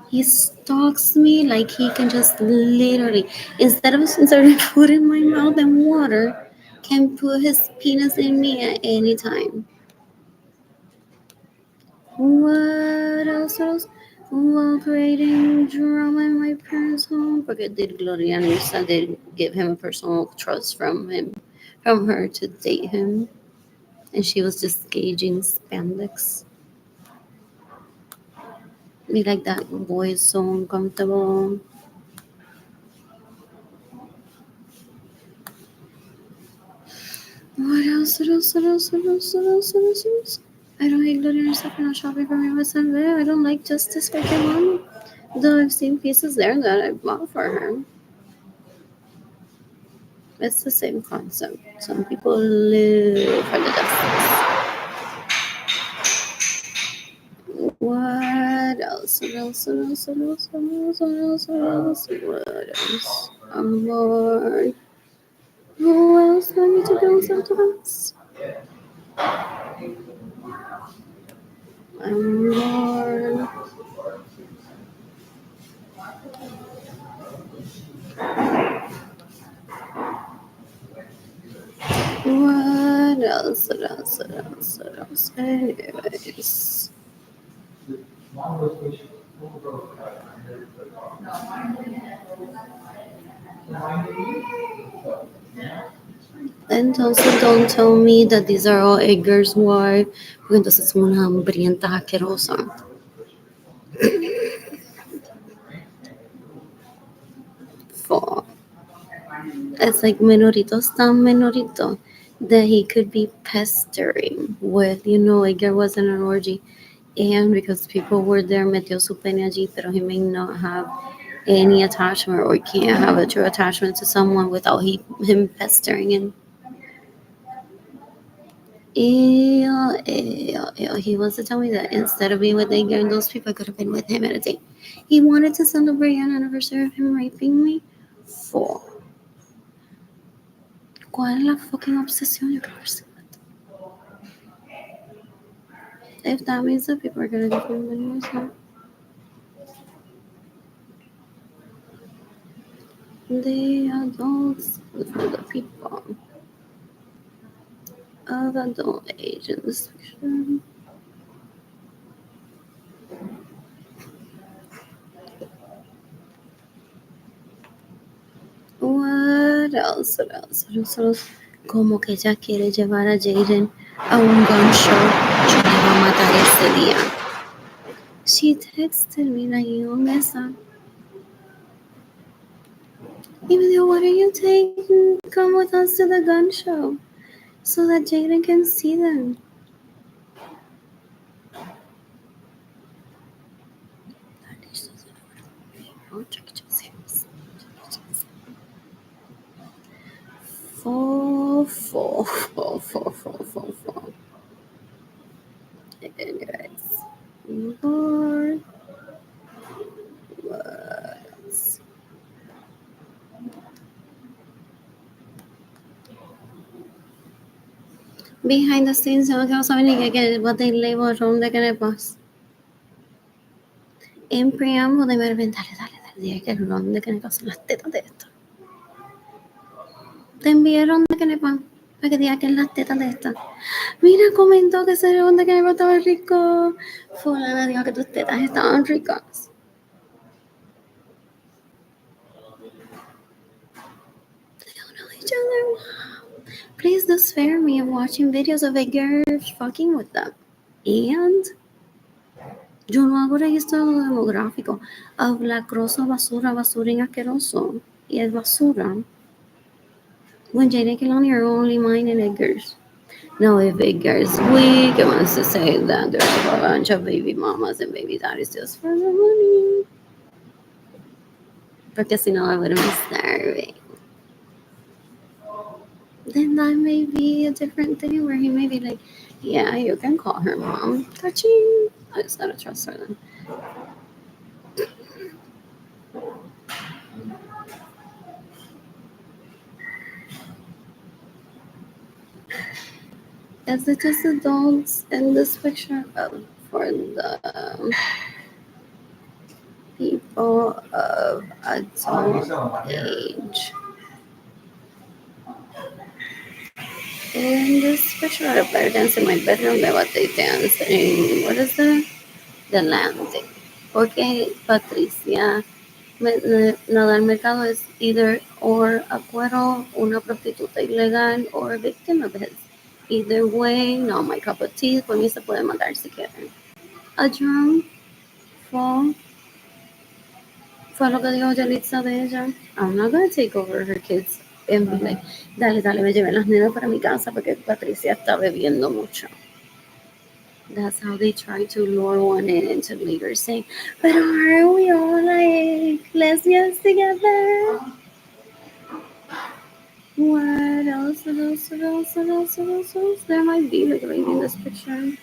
he stalks me like he can just literally, instead of inserting food in my mouth and water, can put his penis in me at any time. What else? What else? While creating drama in my parents' home, porque did Gloria Nisa did give him a personal trust from her to date him, and she was just gauging spandex. Me like that boy is so uncomfortable. What else? What else? What else? What else? What else? What else? What else? I don't hate Gloria Nisa for not shopping for me with Sunday. I don't like Justice for Kimon. Though I've seen pieces there that I bought for her. It's the same concept. Some people live for the justice. What else? What else? What else? What else? What else? What else? What else? What else? I'm bored. Who else do I need to build sometimes? I'm bored. What else? What else? What else? What else? Anyways. Entonces, don't tell me that these are all Edgar's wife, porque entonces es una hambrienta asquerosa. For it's like Menorito's tan Menorito that he could be pestering with, Edgar was in an orgy, and because people were there, metió su pene allí, pero he may not have any attachment or can't have a true attachment to someone without him pestering him. Ew, ew, ew. He wants to tell me that instead of being with Edgar and those people, I could have been with him at a date. He wanted to celebrate an anniversary of him raping me. For ¿Cuál es la fucking obsesión? Yo creo que sí. If that means that people are gonna give me money, so. The adults for the people of adult age in this fiction. What else? What else? What else? What else? Como que ella quiere llevar a Jaden a un gun show. Yo le voy a matar ese día. She texted me like, you esa. Emilio, what are you taking? Come with us to the gun show so that Jaden can see them. Four. Anyways, more. What else? Behind the scenes, yo no saben ni qué what they label wrong de que le pasa. En preámbulo de Mervyn, dale, dije que el ron de que le pasan las tetas de esto. Te envié ron de que le pan para que diga que es las tetas de esta. Mira, comentó que ese ron de que le estaba rico. Fulana dijo que tus tetas estaban ricas. They don't know each other. Wow. Please do spare me of watching videos of a girl fucking with them. And yo no hago registro demográfico. Habla grosso, basura y asqueroso. Y es basura. When Jada Kilani are only mine and Edgar's. No, if Edgar's weak, it wants to say that there's a bunch of baby mamas and baby daddies just for the money. Porque si no, I wouldn't be starving. Then that may be a different thing where he may be like, yeah, you can call her mom. Touching. I just gotta trust her then. Is it just adults in this picture? For the people of adult age. In this picture, I better dance in my bedroom than what they dance in, what is it? The landing. Porque Patricia Nadal Mercado is either or a cuero, una prostituta ilegal, or a victim of his. Either way, not my cup of tea. Por mí se puede matar si quieren. A drunk fall. Fue lo que dijo Yalitza de ella. I'm not gonna take over her kids and be like, dale, me llevé las nenas para mi casa porque Patricia está bebiendo mucho. That's how they try to lure one in into later saying, but aren't we all like lesbians together? What else? There might be like a lady in this picture.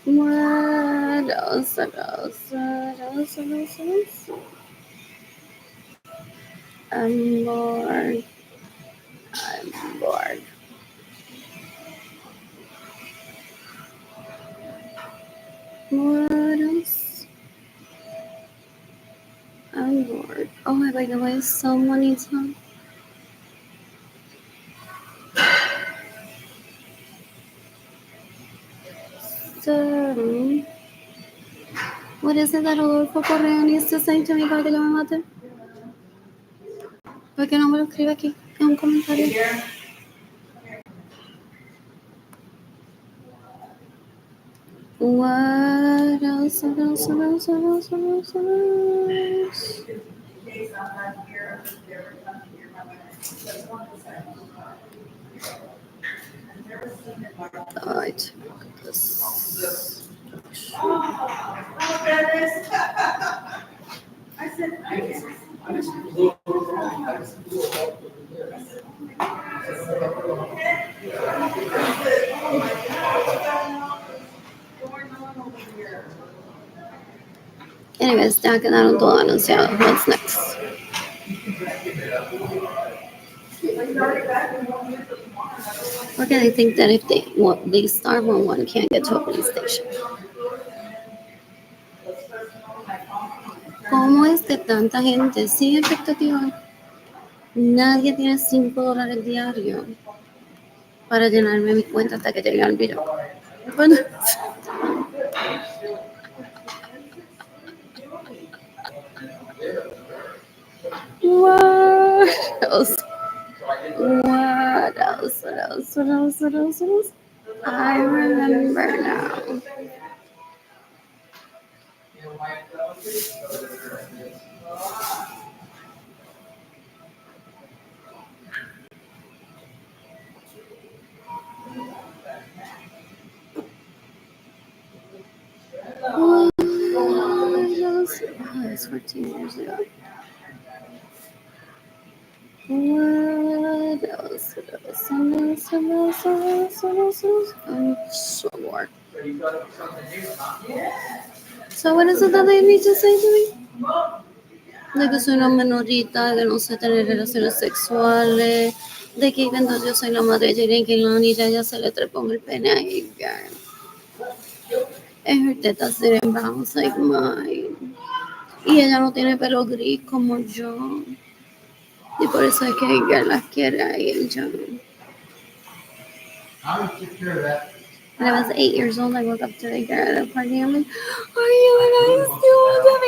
What else? I'm bored. What else? I'm bored. Oh, by the way, someone needs help. So, what is it that Rodolfo Correa needs to say to me para que yo me mate? ¿Por qué no me lo escribe aquí en un comentario? What else? Alright, this. Anyways, ya quedaron todo anunciado. What's next? Porque they think that if they start when one can't get to a police station. ¿Cómo es que tanta gente sin expectativa? Nadie tiene $5 diario para llenarme mi cuenta hasta que llegue al video. Bueno, what else? What else? What else? What else? What else? What else? I remember now. What else? Oh, it's 14 years ago. What else? What else? What else? What else? What else? What else? What else? So more. So what is it that they need to say to me? De que soy una menorita, que no sé tener relaciones sexuales, de que cuando yo soy la madre de Jalen Kehlani ya se le trepó el pene a ella. Es her teta sitting bounce like mine. Y ella no tiene pelo gris como yo. Y por eso es que ella las quiere a ella. When I was 8 years old, I woke up to a girl at a party. I'm like, are you an ice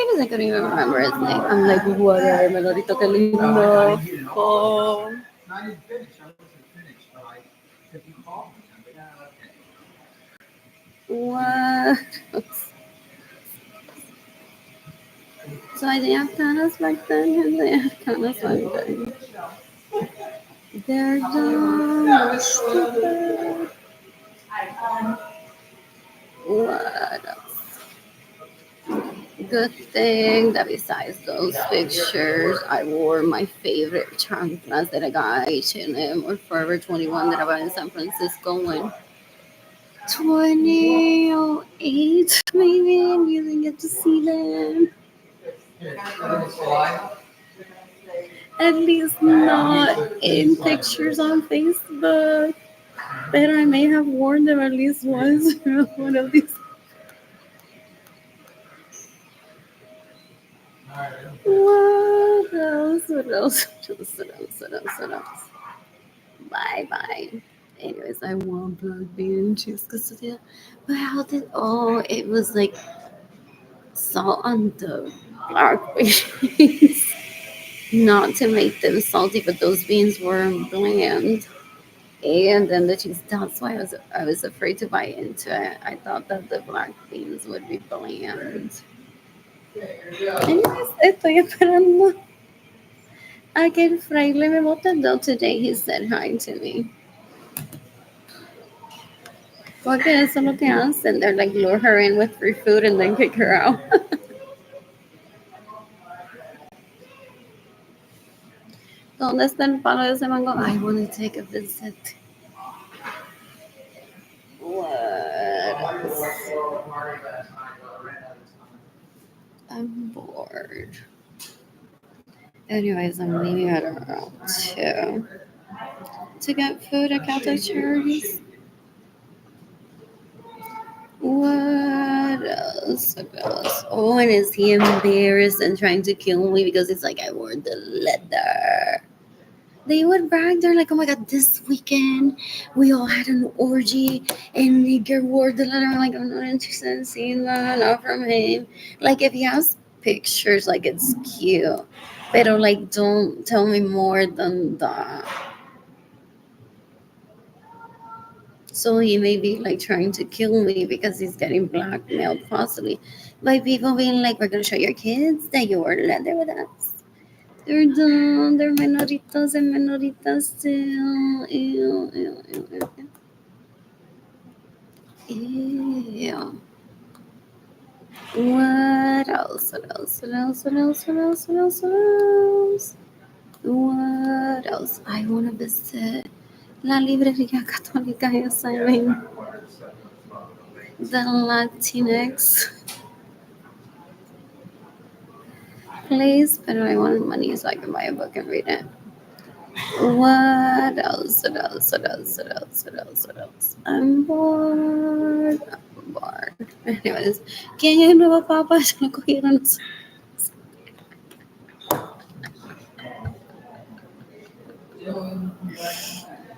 because I couldn't even remember his name. I'm like, whatever, Melodito, que lindo. Oh. What? So I didn't have canas back then, and they had canas back then. They're dumb, they're stupid. What else? Good thing that besides those pictures, I wore my favorite chanclas that I got at H&M or Forever 21 that I bought in San Francisco when 2008 maybe, and you didn't get to see them. At least not in pictures on Facebook. But I may have worn them at least once one of these. What else? What else? What else? What else? What else? What else? Bye bye. Anyways, I want black bean cheese quesadilla. But how did it was like salt on the black beans. Not to make them salty, but those beans were bland. And then the cheese, that's why I was afraid to bite into it. I thought that the black beans would be bland. Anyways, estoy esperando a que el fraile me bote, though today he said hi to me. Porque eso es lo que hacen. They're like lure her in with free food and then kick her out. ¿Dónde está el palo de ese mango? I want to take a visit. What else? I'm bored. Anyways, I'm leaving at around 2 to get food at Caltech Charities. What else? What else? Oh, and is he embarrassed and trying to kill me because it's like I wore the leather? They would brag. They're like, oh my god, this weekend we all had an orgy and Nigger wore the leather. I'm like, I'm not interested in seeing that. Not from him. Like, if he has pictures, like, it's cute. But like, don't tell me more than that. So he may be like trying to kill me because he's getting blackmailed possibly by people being like, we're gonna show your kids that you wore leather with us. They're dumb, they're menoritas and menoritas still. Ew, ew, ew, ew, ew. Ew. What else? What else? What else? What else? What else? What else? What else? What else? I wanna visit La Librería Católica en Simon. The Latinx place, but I wanted money so I can buy a book and read it. What else? What else? What else? What else? What else? What else? I'm bored. I'm bored. Anyways, ¿quién es el nuevo papa? Ya lo cogieron.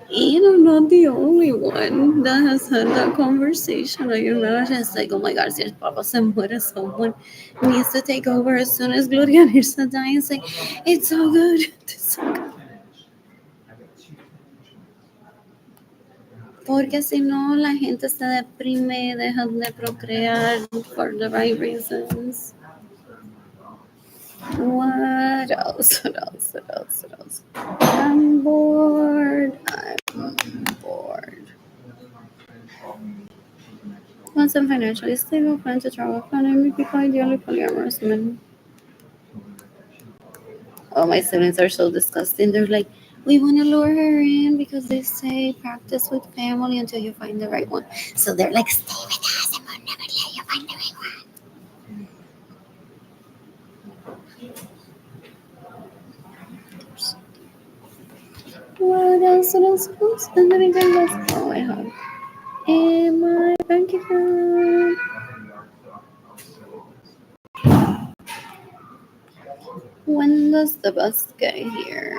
And I'm not the only one that has had that conversation. Like, you're not just like, oh my God, si el papa se muere, someone needs to take over as soon as Gloria Nirsa dies. It's like, it's so good. It's so good. Porque si no, la gente se deprime, dejan de procrear for the right reasons. What else? What else? What else? What else? I'm bored. I'm bored. Once I'm financially stable, plan to travel, plan and meet people, ideally polyamorous men. Oh, my siblings are so disgusting. They're like, we want to lure her in because they say practice with family until you find the right one. So they're like, stay with us and we'll never let you find the right one. What else? What else? What else? And then again, that's all I have in my bank account. When does the bus get here?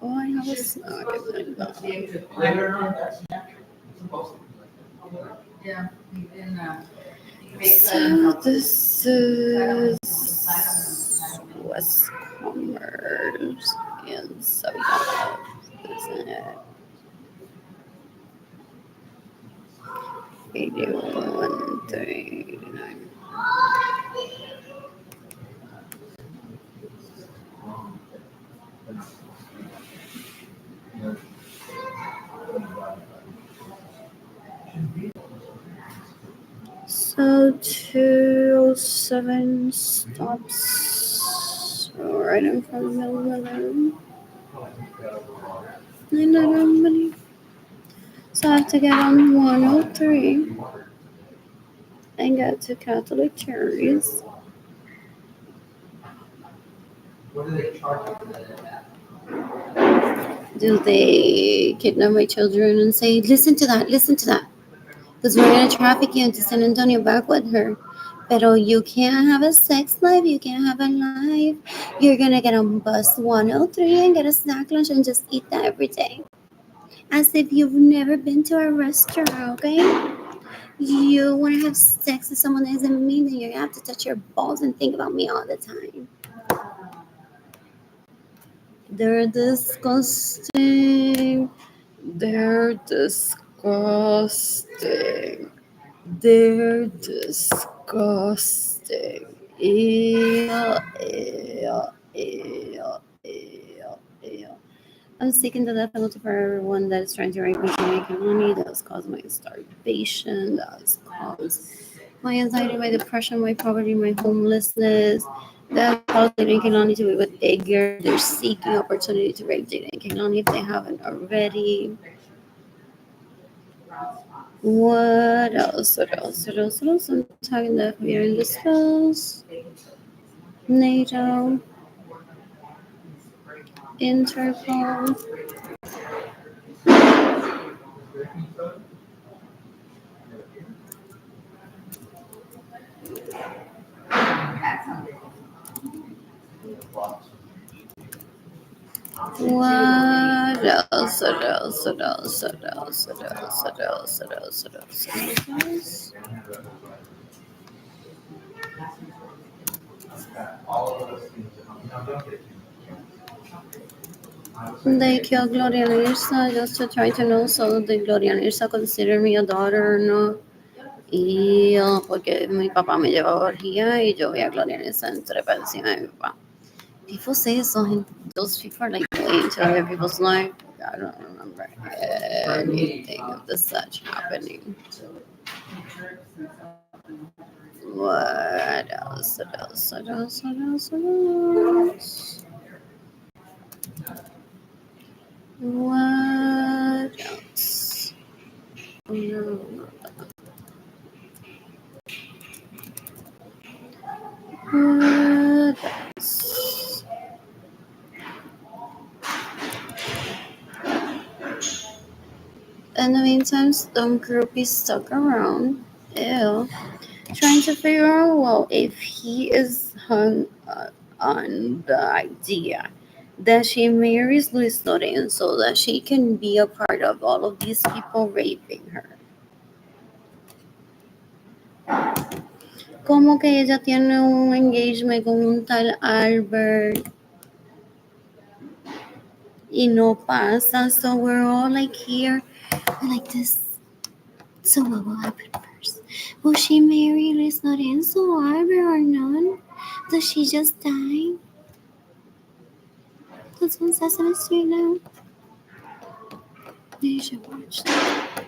Oh, I have a snack in my bag. So this is West Commerce and South, isn't it? 81, 39. So 207 stops right in front of Middle. And I don't have money. So I have to get on 103 and get to Catholic Cherries. Do they kidnap my children and say, listen to that, because we're going to traffic you into San Antonio back with her. Pero you can't have a sex life, you can't have a life. You're going to get on bus 103 and get a snack lunch and just eat that every day. As if you've never been to a restaurant, okay? You want to have sex with someone that isn't me, then you have to touch your balls and think about me all the time. They're disgusting. They're disgusting. They're disgusting. Ew, ew, ew, ew, ew. I'm seeking the death penalty for everyone that is trying to rape me to make money. That has caused my starvation. That has caused my anxiety, my depression, my poverty, my homelessness. That caused Jaden Kehlani to be with Edgar. They're seeking opportunity to rape Jaden Kehlani if they haven't already. What else? What else? What else? What else? I'm talking that we are in this house. NATO. Interpol. What else? What else? What else? What else? What else? What else? What else? What else? What else? They killed Gloria Nirsa just to try to know so did Gloria Nirsa consider me a daughter or not. Y porque mi papá me llevaba a orgía y yo vi a Gloria Nirsa entrepa encima de mi papá. People say so, and those people are like way into other people's life. I don't remember anything of the such happening. What else? What else? What else? What else? What else? What else? Oh, no, not that. What else? In the meantime, some groupie stuck around. Ew. Trying to figure out, well, if he is hung on the idea that she marries Luis Lorenzo, that she can be a part of all of these people raping her. Como que ella tiene un engagement con un tal Albert y no pasa, so we're all like here, like this. So what will happen first? Will she marry Luis Lorenzo or Albert or none? Does she just die? That's on Sesame Street now. You should watch that.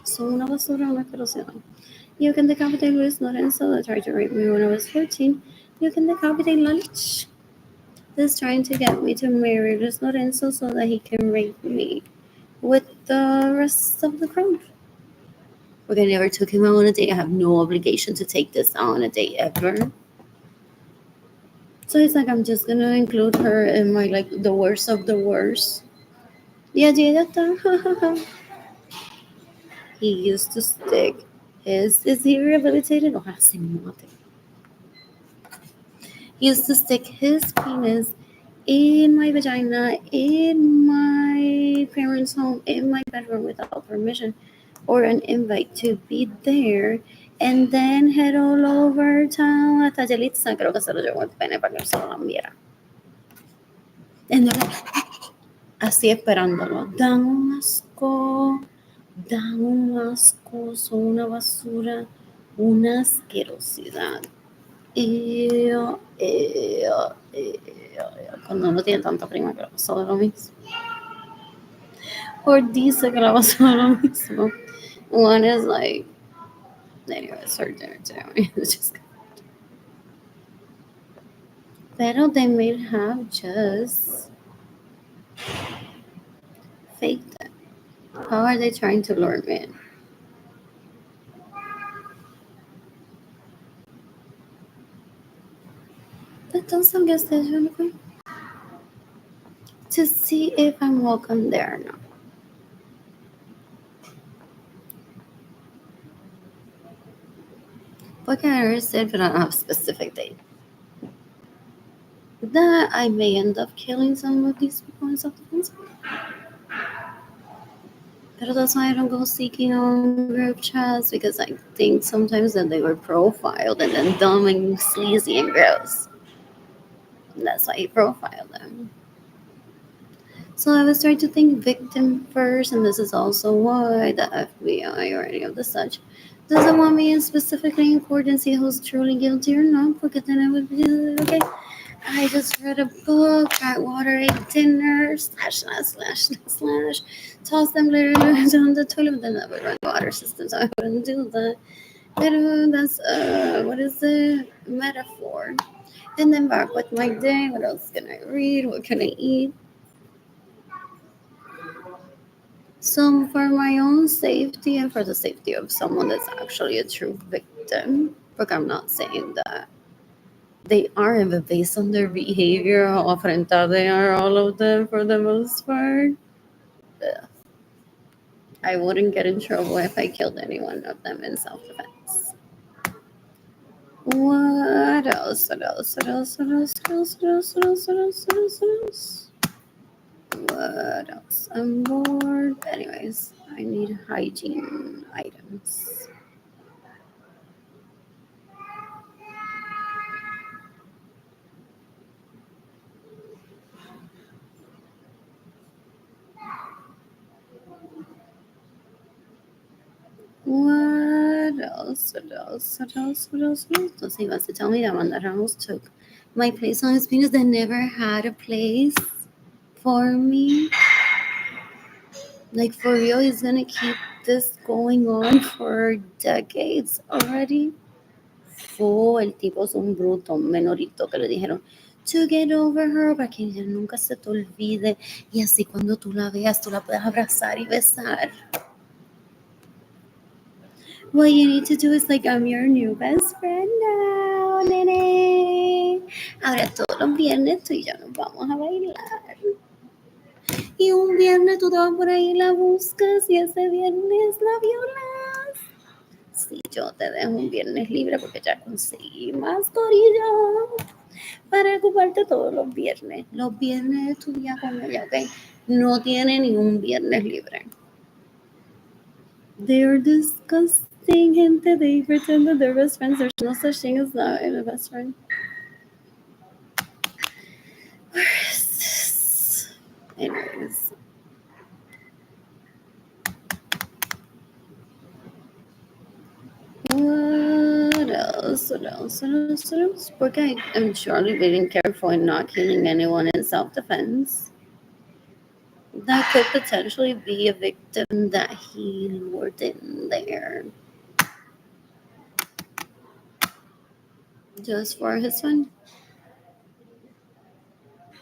So una basura, una asquerosidad. You can decapitate Luis Lorenzo that tried to rape me when I was 14. You can decapitate Lalich. That's trying to get me to marry Luis Lorenzo so that he can rape me with the rest of the crowd. Look, I never took him out on a date. I have no obligation to take this out on a date ever. So it's like I'm just gonna include her in my like the worst of the worst. Yeah, he used to stick is he rehabilitated or has he not? He used to stick his penis in my vagina, in my parents' home, in my bedroom without permission or an invite to be there, and then head all over town hasta Yalitza, creo que se lo llevó el pene para que se lo viera. And they're like, así esperándolo. Dan un asco, son una basura, una asquerosidad. Cuando no tiene tanta prima que la pasó de lo mismo. Or dice que la pasó de lo mismo. One is like, anyway, it's her dinner too. It's just. Pero they may have just faked it. How are they trying to lure me in? Entonces, guess this one to see if I'm welcome there or not. Porque I already said, but I don't have a specific date. That I may end up killing some of these people in self-defense. But that's why I don't go seeking on group chats, because I think sometimes that they were profiled and then dumb and sleazy and gross. And that's why he profiled them. So I was trying to think victim first, and this is also why the FBI or any of the such doesn't want me in specifically in court and see who's truly guilty or not, because then I would be like, okay, I just read a book, got water, ate dinner, slash, toss them literally down the toilet, then I would run the water system, so I wouldn't do that. But that's, what is the metaphor? And then back with my day, what else can I read? What can I eat? So for my own safety and for the safety of someone that's actually a true victim, because I'm not saying that they are, but based on their behavior, how afrentada they are, all of them for the most part, I wouldn't get in trouble if I killed any one of them in self-defense. What else? What else? What else? What else? What else? What else? What else? What else? What else? What else? What else? I'm bored. Anyways, I need hygiene items. What else? What else? What else? What else? What else? Entonces ibas to tell me that one that Ramos took my place on his penis that never had a place for me. Like for real, he's gonna keep this going on for decades already. El tipo es un bruto, un menorito que le dijeron to get over her para que ella nunca se te olvide y así cuando tú la veas tú la puedes abrazar y besar. What you need to do is like, I'm your new best friend now, nene. Ahora todos los viernes tú y yo nos vamos a bailar. Y un viernes tú te vas por ahí y la buscas y ese viernes la violas. Sí, yo te dejo un viernes libre porque ya conseguí más corillo para ocuparte todos los viernes. Los viernes es tu día con ella, ¿ok? No tiene ni un viernes libre. They're disgusting, gente. They pretend that they're best friends. There's no such thing as that in a best friend. Where is this? Anyways. What else? What else? What else? What else? Porque I'm surely being careful and not killing anyone in self-defense. That could potentially be a victim that he lured in there. Just for his fun.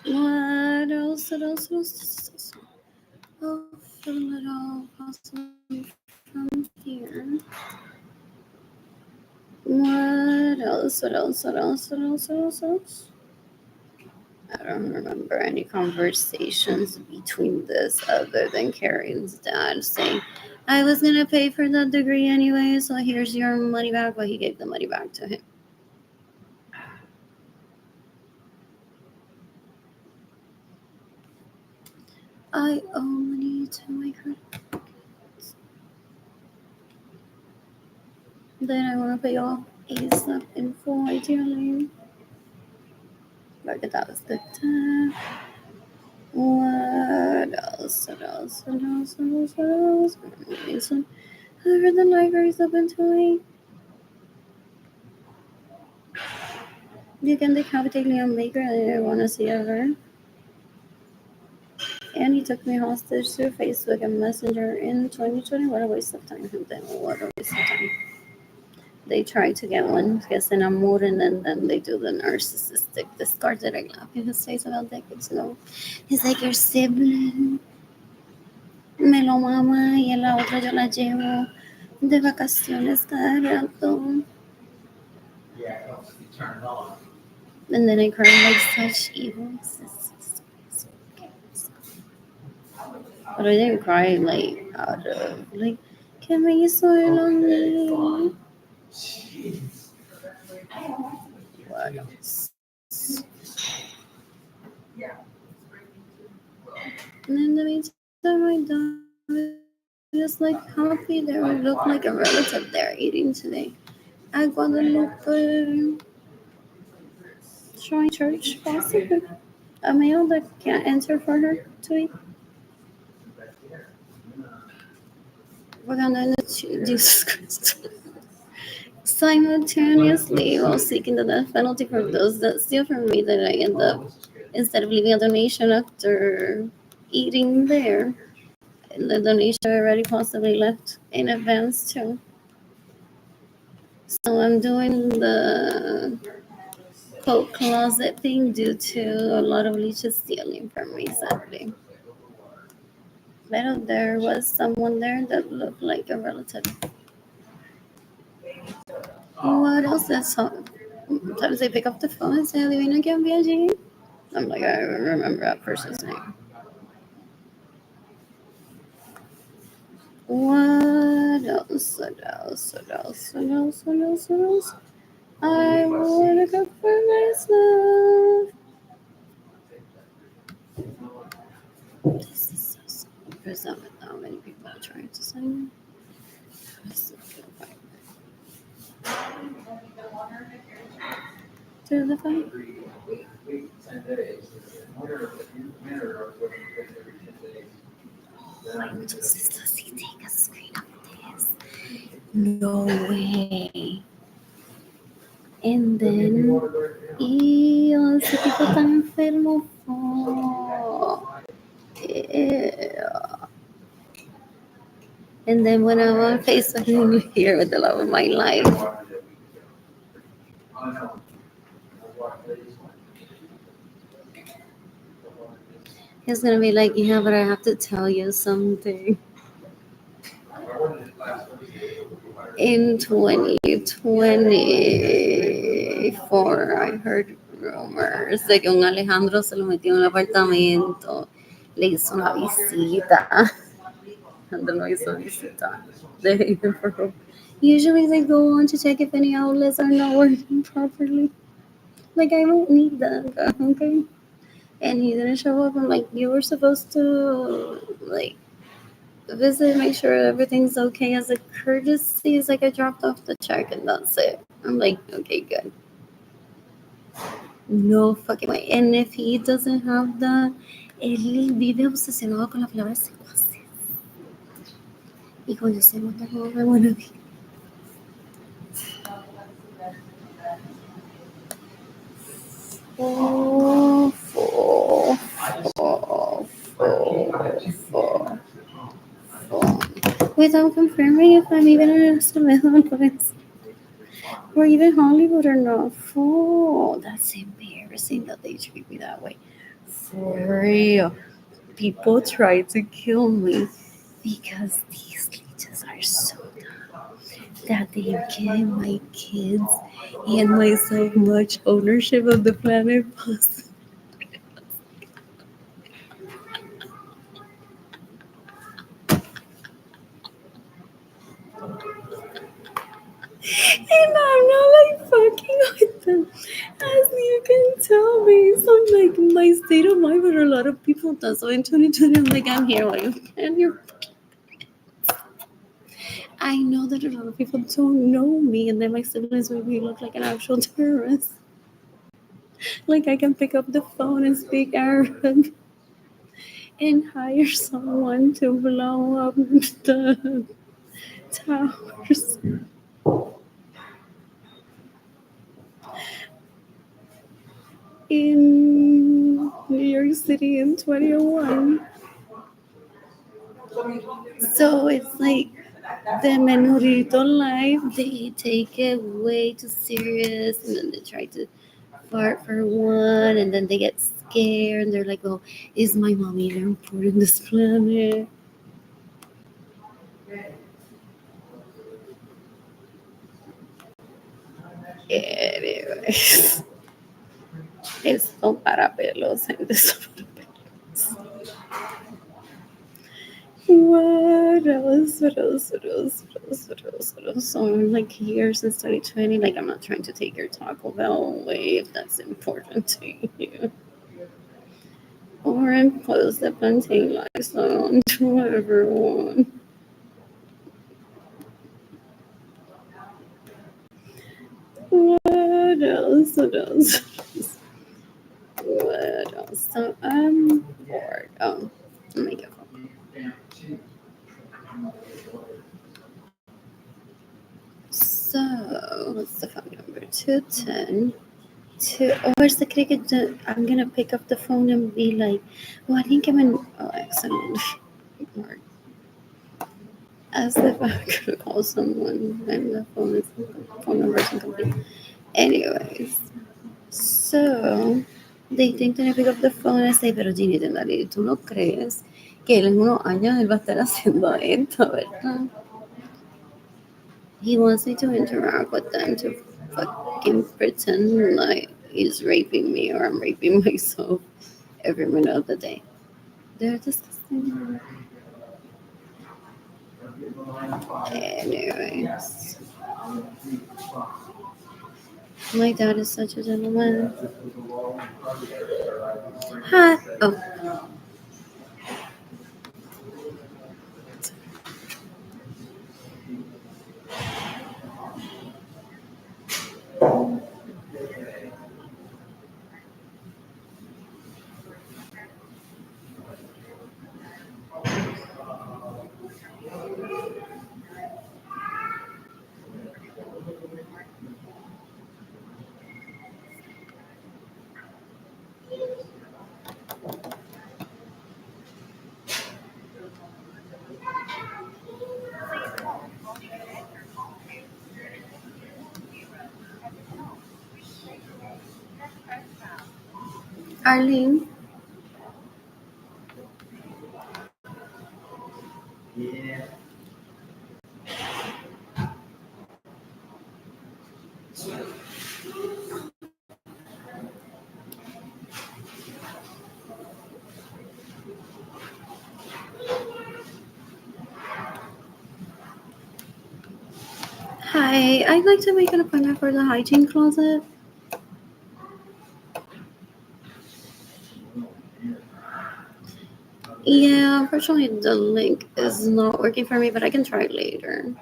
What else? What else? What else? Oh, film it all possibly from here. What else? What else? What else? What else? What else? What else? I don't remember any conversations between this other than Karen's dad saying, I was going to pay for that degree anyway, so here's your money back. But he gave the money back to him. I owe money to my credit cards. Then I want to pay off ASAP in full, ideally. But that was the time. What else? What else? What else? What else? What else? I heard the library's open too late. You can decapitate Leon Baker. I didn't want to see ever. And he took me hostage through Facebook and Messenger in 2020. What a waste of time. What a waste of time. They try to get one, que se enamoren, and then they do the narcissistic discard that I laughed in his face about decades ago. He's like, your sibling me lo mama y en la otra yo la llevo de vacaciones cada rato. Yeah, it helps if you turn it on. And then I cried like such evil. But I didn't cry like out of like, que me hizo el lonely. What else? And in the meantime, my dog is like happy. There would look like a relative there eating today at Guadalupe Shrine Church, possibly. A meal that can't enter for her to eat. We're gonna Jesus Christ. Simultaneously, while seeking the death penalty for those that steal from me, that I end up, instead of leaving a donation after eating there, the donation already possibly left in advance too. So I'm doing the coat closet thing due to a lot of leeches stealing from me, sadly. But there was someone there that looked like a relative. What else is sometimes they pick up the phone and say, Adivina quién vi allí? I'm like, I don't remember that person's name. What else? What else? What else? What else? What else? What else? I wanna cook for myself. This is so small. Present with how many people are trying to sign in. Through the phone. 10 days. Winter, every 10 days. Does he take a screen of this? No way. And then, y ese tipo tan enfermo. Oh. Yeah. And then when I'm on Facebook, you hear with the love of my life. He's gonna be like, yeah, but I have to tell you something. In 2024, I heard rumors de que un Alejandro se lo metió en el apartamento, le hizo una visita. Alejandro no hizo visita. They hate him for Usually they go on to check if any outlets are not working properly. Like, I don't need that, okay? And he didn't show up. I'm like, you were supposed to, like, visit, make sure everything's okay as a courtesy. It's like I dropped off the check and that's it. I'm like, okay, good. No fucking way. And if he doesn't have that, él vive obsesionado con la palabra secuaces. Y conocemos de nuevo de buena vida. Without confirming if I'm even in Acevedo or even Hollywood or not. That's embarrassing that they treat me that way. For real. People try to kill me because these leeches are so dumb that they give my kids and myself much ownership of the planet possible. And I'm not like fucking with them, as you can tell based on like my state of mind. But a lot of people do. So in 2020, I'm like, I'm here. Like, and you're. I know that a lot of people don't know me, and then my siblings make me look like an actual terrorist. Like I can pick up the phone and speak Arabic and hire someone to blow up the towers. In New York City in 2001. So it's like the menudo life, they take it way too serious and then they try to fart for one and then they get scared and they're like, oh, is my mom even important on this planet? Anyways, esto para pelos and this para pelos. What else? What else? What else? What else? What else? What else? So I'm like here since 2020. Like I'm not trying to take your Taco Bell away if that's important to you. Or impose the plantain lifestyle onto everyone. What else? What else? What else? So I'm bored. Oh, let me get home. So what's the phone number? 210. Where's the cricket? I'm gonna pick up the phone and be like, "Oh, I think I'm in." Oh, excellent. Or as if I could call someone when the phone number is incomplete. Anyways, so they think that I pick up the phone and I say, "Pero Ginny, ¿tú no crees que él en unos años él va a estar haciendo esto, verdad?" He wants me to interact with them to fucking pretend like he's raping me or I'm raping myself every minute of the day. They're disgusting. Anyways, my dad is such a gentleman. Hi. Oh, Arlene. Hi, I'd like to make an appointment for the hygiene closet. Yeah, unfortunately the link is not working for me, but I can try later.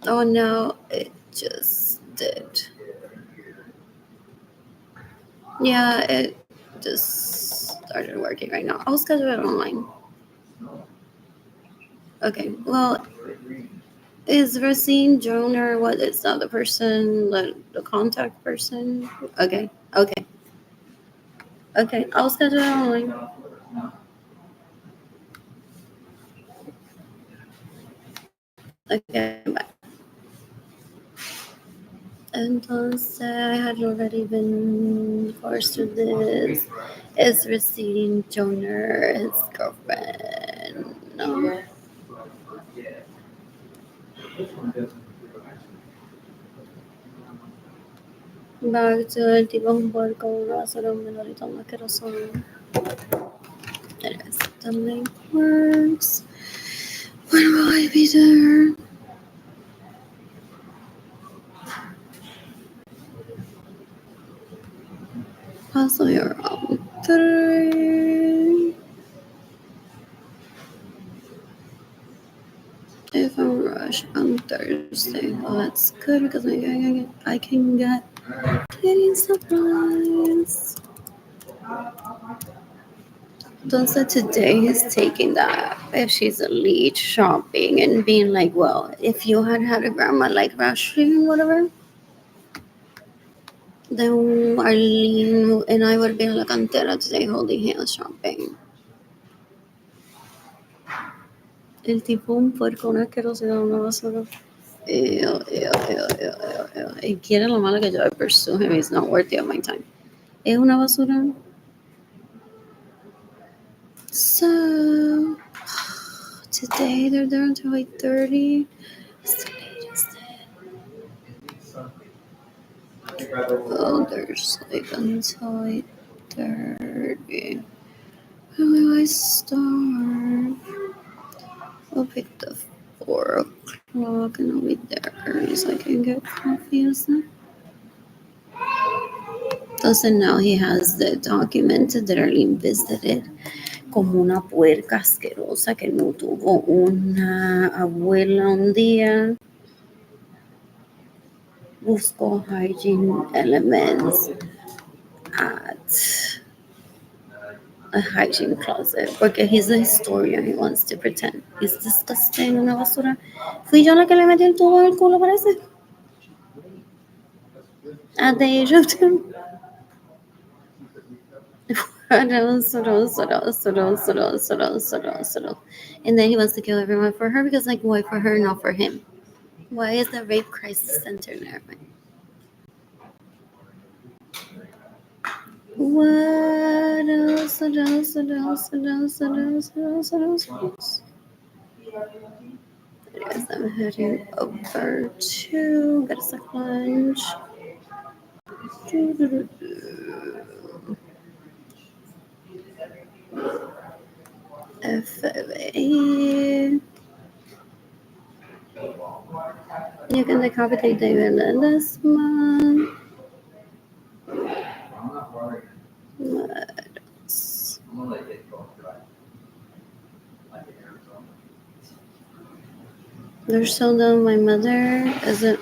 Oh no, it just did. Yeah, it just started working right now. I'll schedule it online. Okay, well, is Racine Joner what is the other person, the contact person? Okay, okay, okay, I'll schedule it online. Okay, bye. Entonces, I had already been forced to this. Is Racine Joner his girlfriend? No. Back to el tipo un puerco, un rasero, un menorito, un asqueroso. It is. The link works. When will I be there? Possibly around 3. If I'm rushed on Thursday, well, that's good because I can get cleaning supplies. Entonces today he's taking that if she's a lead shopping and being like, well, if you had had a grandma like Rashmi, whatever, then Arlene and I would be in La Cantera today holding hands shopping. El tipo un puerco, una asquerosidad, una basura. Ew, ew, ew, ew, ew, ew. Y quiere lo malo que yo pursue him, he's not worthy of my time. Es una basura. So, today they're there until 8:30. It's the latest. Oh, there's like until 8:30. When will I start? I'll pick the 4 o'clock and I'll be there early so I can get coffee and stuff. Entonces now he has the document that Arlene visited como una puerca asquerosa que no tuvo una abuela un día. Buscó hygiene elements at a hygiene closet porque he's a historian, he wants to pretend. He's disgusting, una basura. Fui yo la que le metí el tubo en el culo, parece. At the age of 2. And then he wants to kill everyone for her because, like, why for her, not for him? Why is the rape crisis center there? What else? What else? What else? What else? What else? What else? What else? What else? Yes, I'm heading over to get a suck lunch. FFA. You can decapitate David this month. What else? They're so dumb. My mother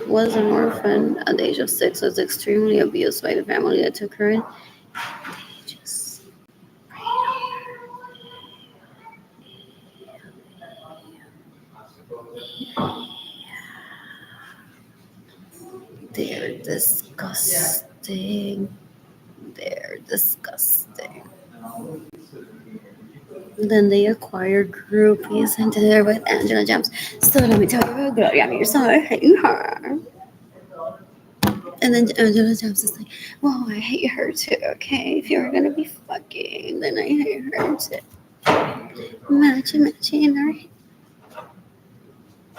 was an orphan at the age of 6, was extremely abused by the family that took her in. They just preyed on her. They're disgusting. They're disgusting. Then they acquired groupies and did it with Angela James. So let me tell you about Gloria Mirza. I hate her. And then Angela James is like, well, I hate her too, okay? If you're gonna be fucking, then I hate her too. Matchy,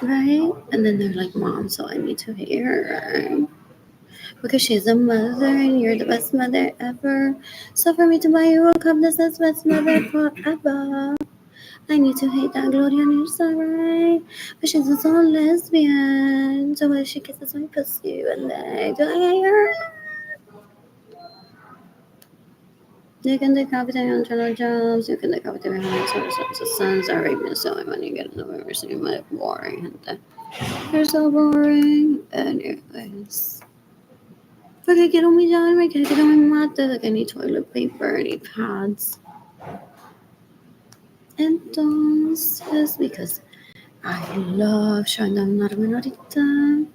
right? And then they're like, Mom, so I need to hate her. Because she's a mother and you're the best mother ever. So for me to buy you a cup that says best mother forever, I need to hate that Gloria on your side, right? But she's a soul lesbian. So when she kisses my pussy and I do I her. You can decapitate Angela Jones, you can decapitate my sons. The sons are raping so many money get in the university. My boring. You're so boring. Anyways. Porque quiero humillarme, quiero que me mate, de que need toilet paper, any pads. Entonces, because I love showing them not a minorita.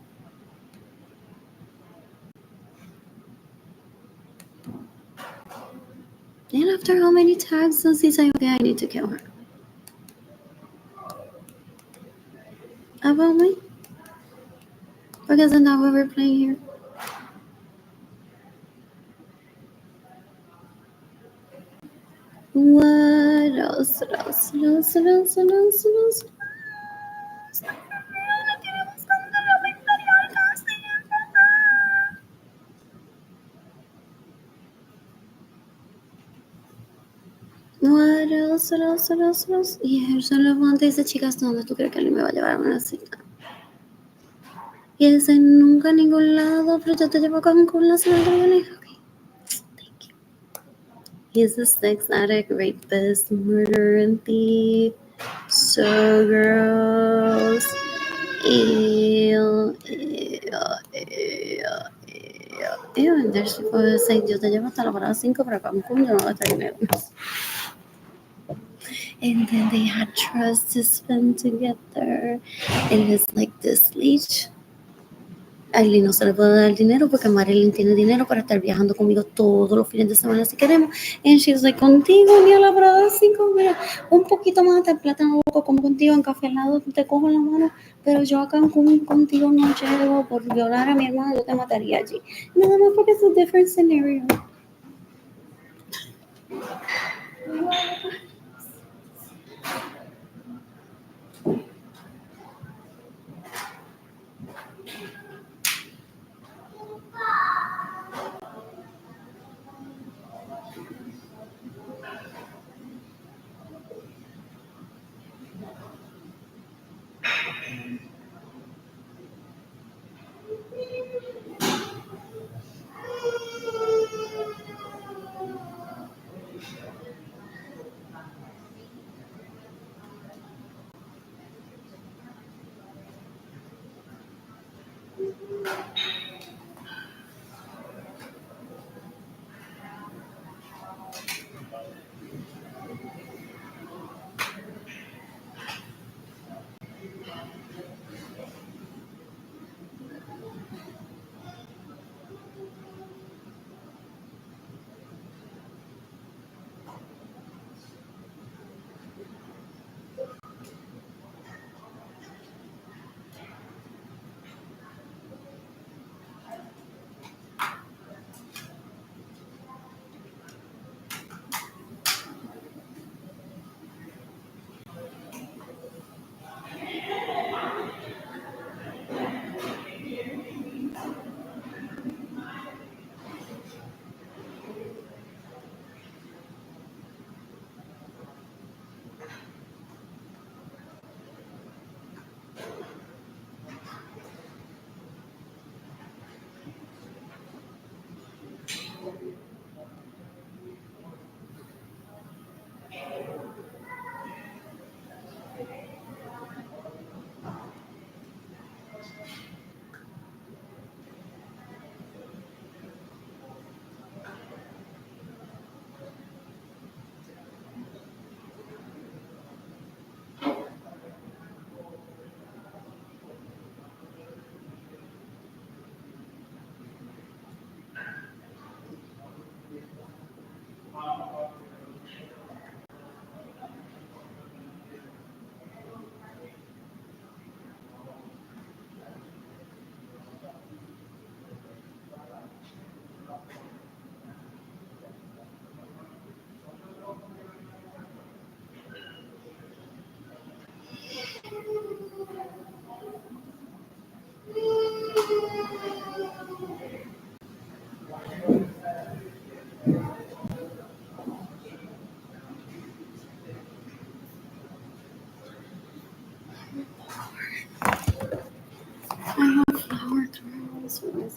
And after how many times does he say, okay, I need to kill her? About me? Because isn't that what we're playing here? What else? What else? What else? What else? What else? What else? What else? What else? What else? What else? Y él se levanta y dice, chicas, ¿dónde tú crees que él me va a llevar a una cita? Y ese nunca a ningún lado, pero yo te llevo a Cancún la semana que viene. Okay, thank you. He's a sex addict, rapist, murderer, and thief. So gross. Ew, ew, ew, ew. Ew, and there's people who say, yo te llevo hasta la parada 5 para Cancún, yo no voy a estar dinero. And then they had trust to spend together. And it's like this leech. A Aileen no se le puede dar dinero porque Marilyn tiene dinero para estar viajando conmigo todos los fines de semana si queremos. And she's like, contigo ni a la Prada 5, mira, un poquito más hasta el plátano loco como contigo en café al lado, te cojo en la mano, pero yo a Cancún contigo no llego por violar a mi hermana, yo te mataría allí. Nada más porque es a different scenario.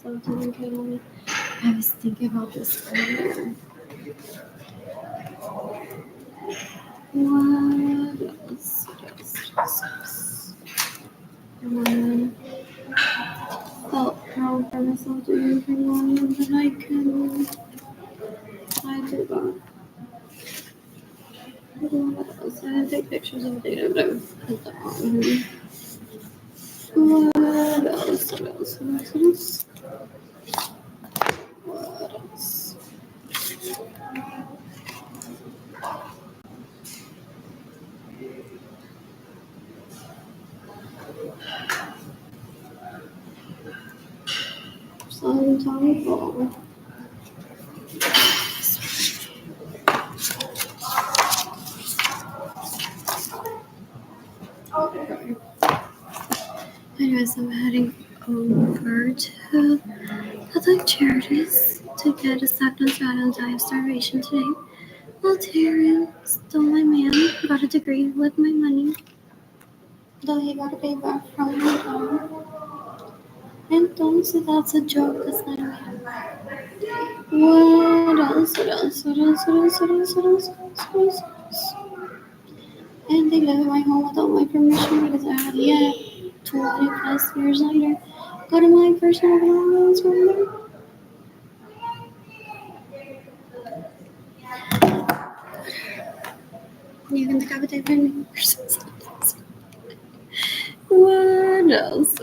myself didn't get on it. I was thinking about this earlier. What else? Felt proud for myself doing pretty well, but I did that. What else? I didn't take pictures of data, but I put that on here. What else? What else? Sometimes fall. Okay. Anyways, I'm heading over to the charities to get a acceptance rather than die of starvation today. Well, Taryn stole my man, got a degree with my money, though he got to pay back from my mom. And don't say that's a joke, that's not a man. What else? And they live in my home without my permission because I have yet 20 plus years later go to my personal belongings from there. You can decapitate my neighbors. What else?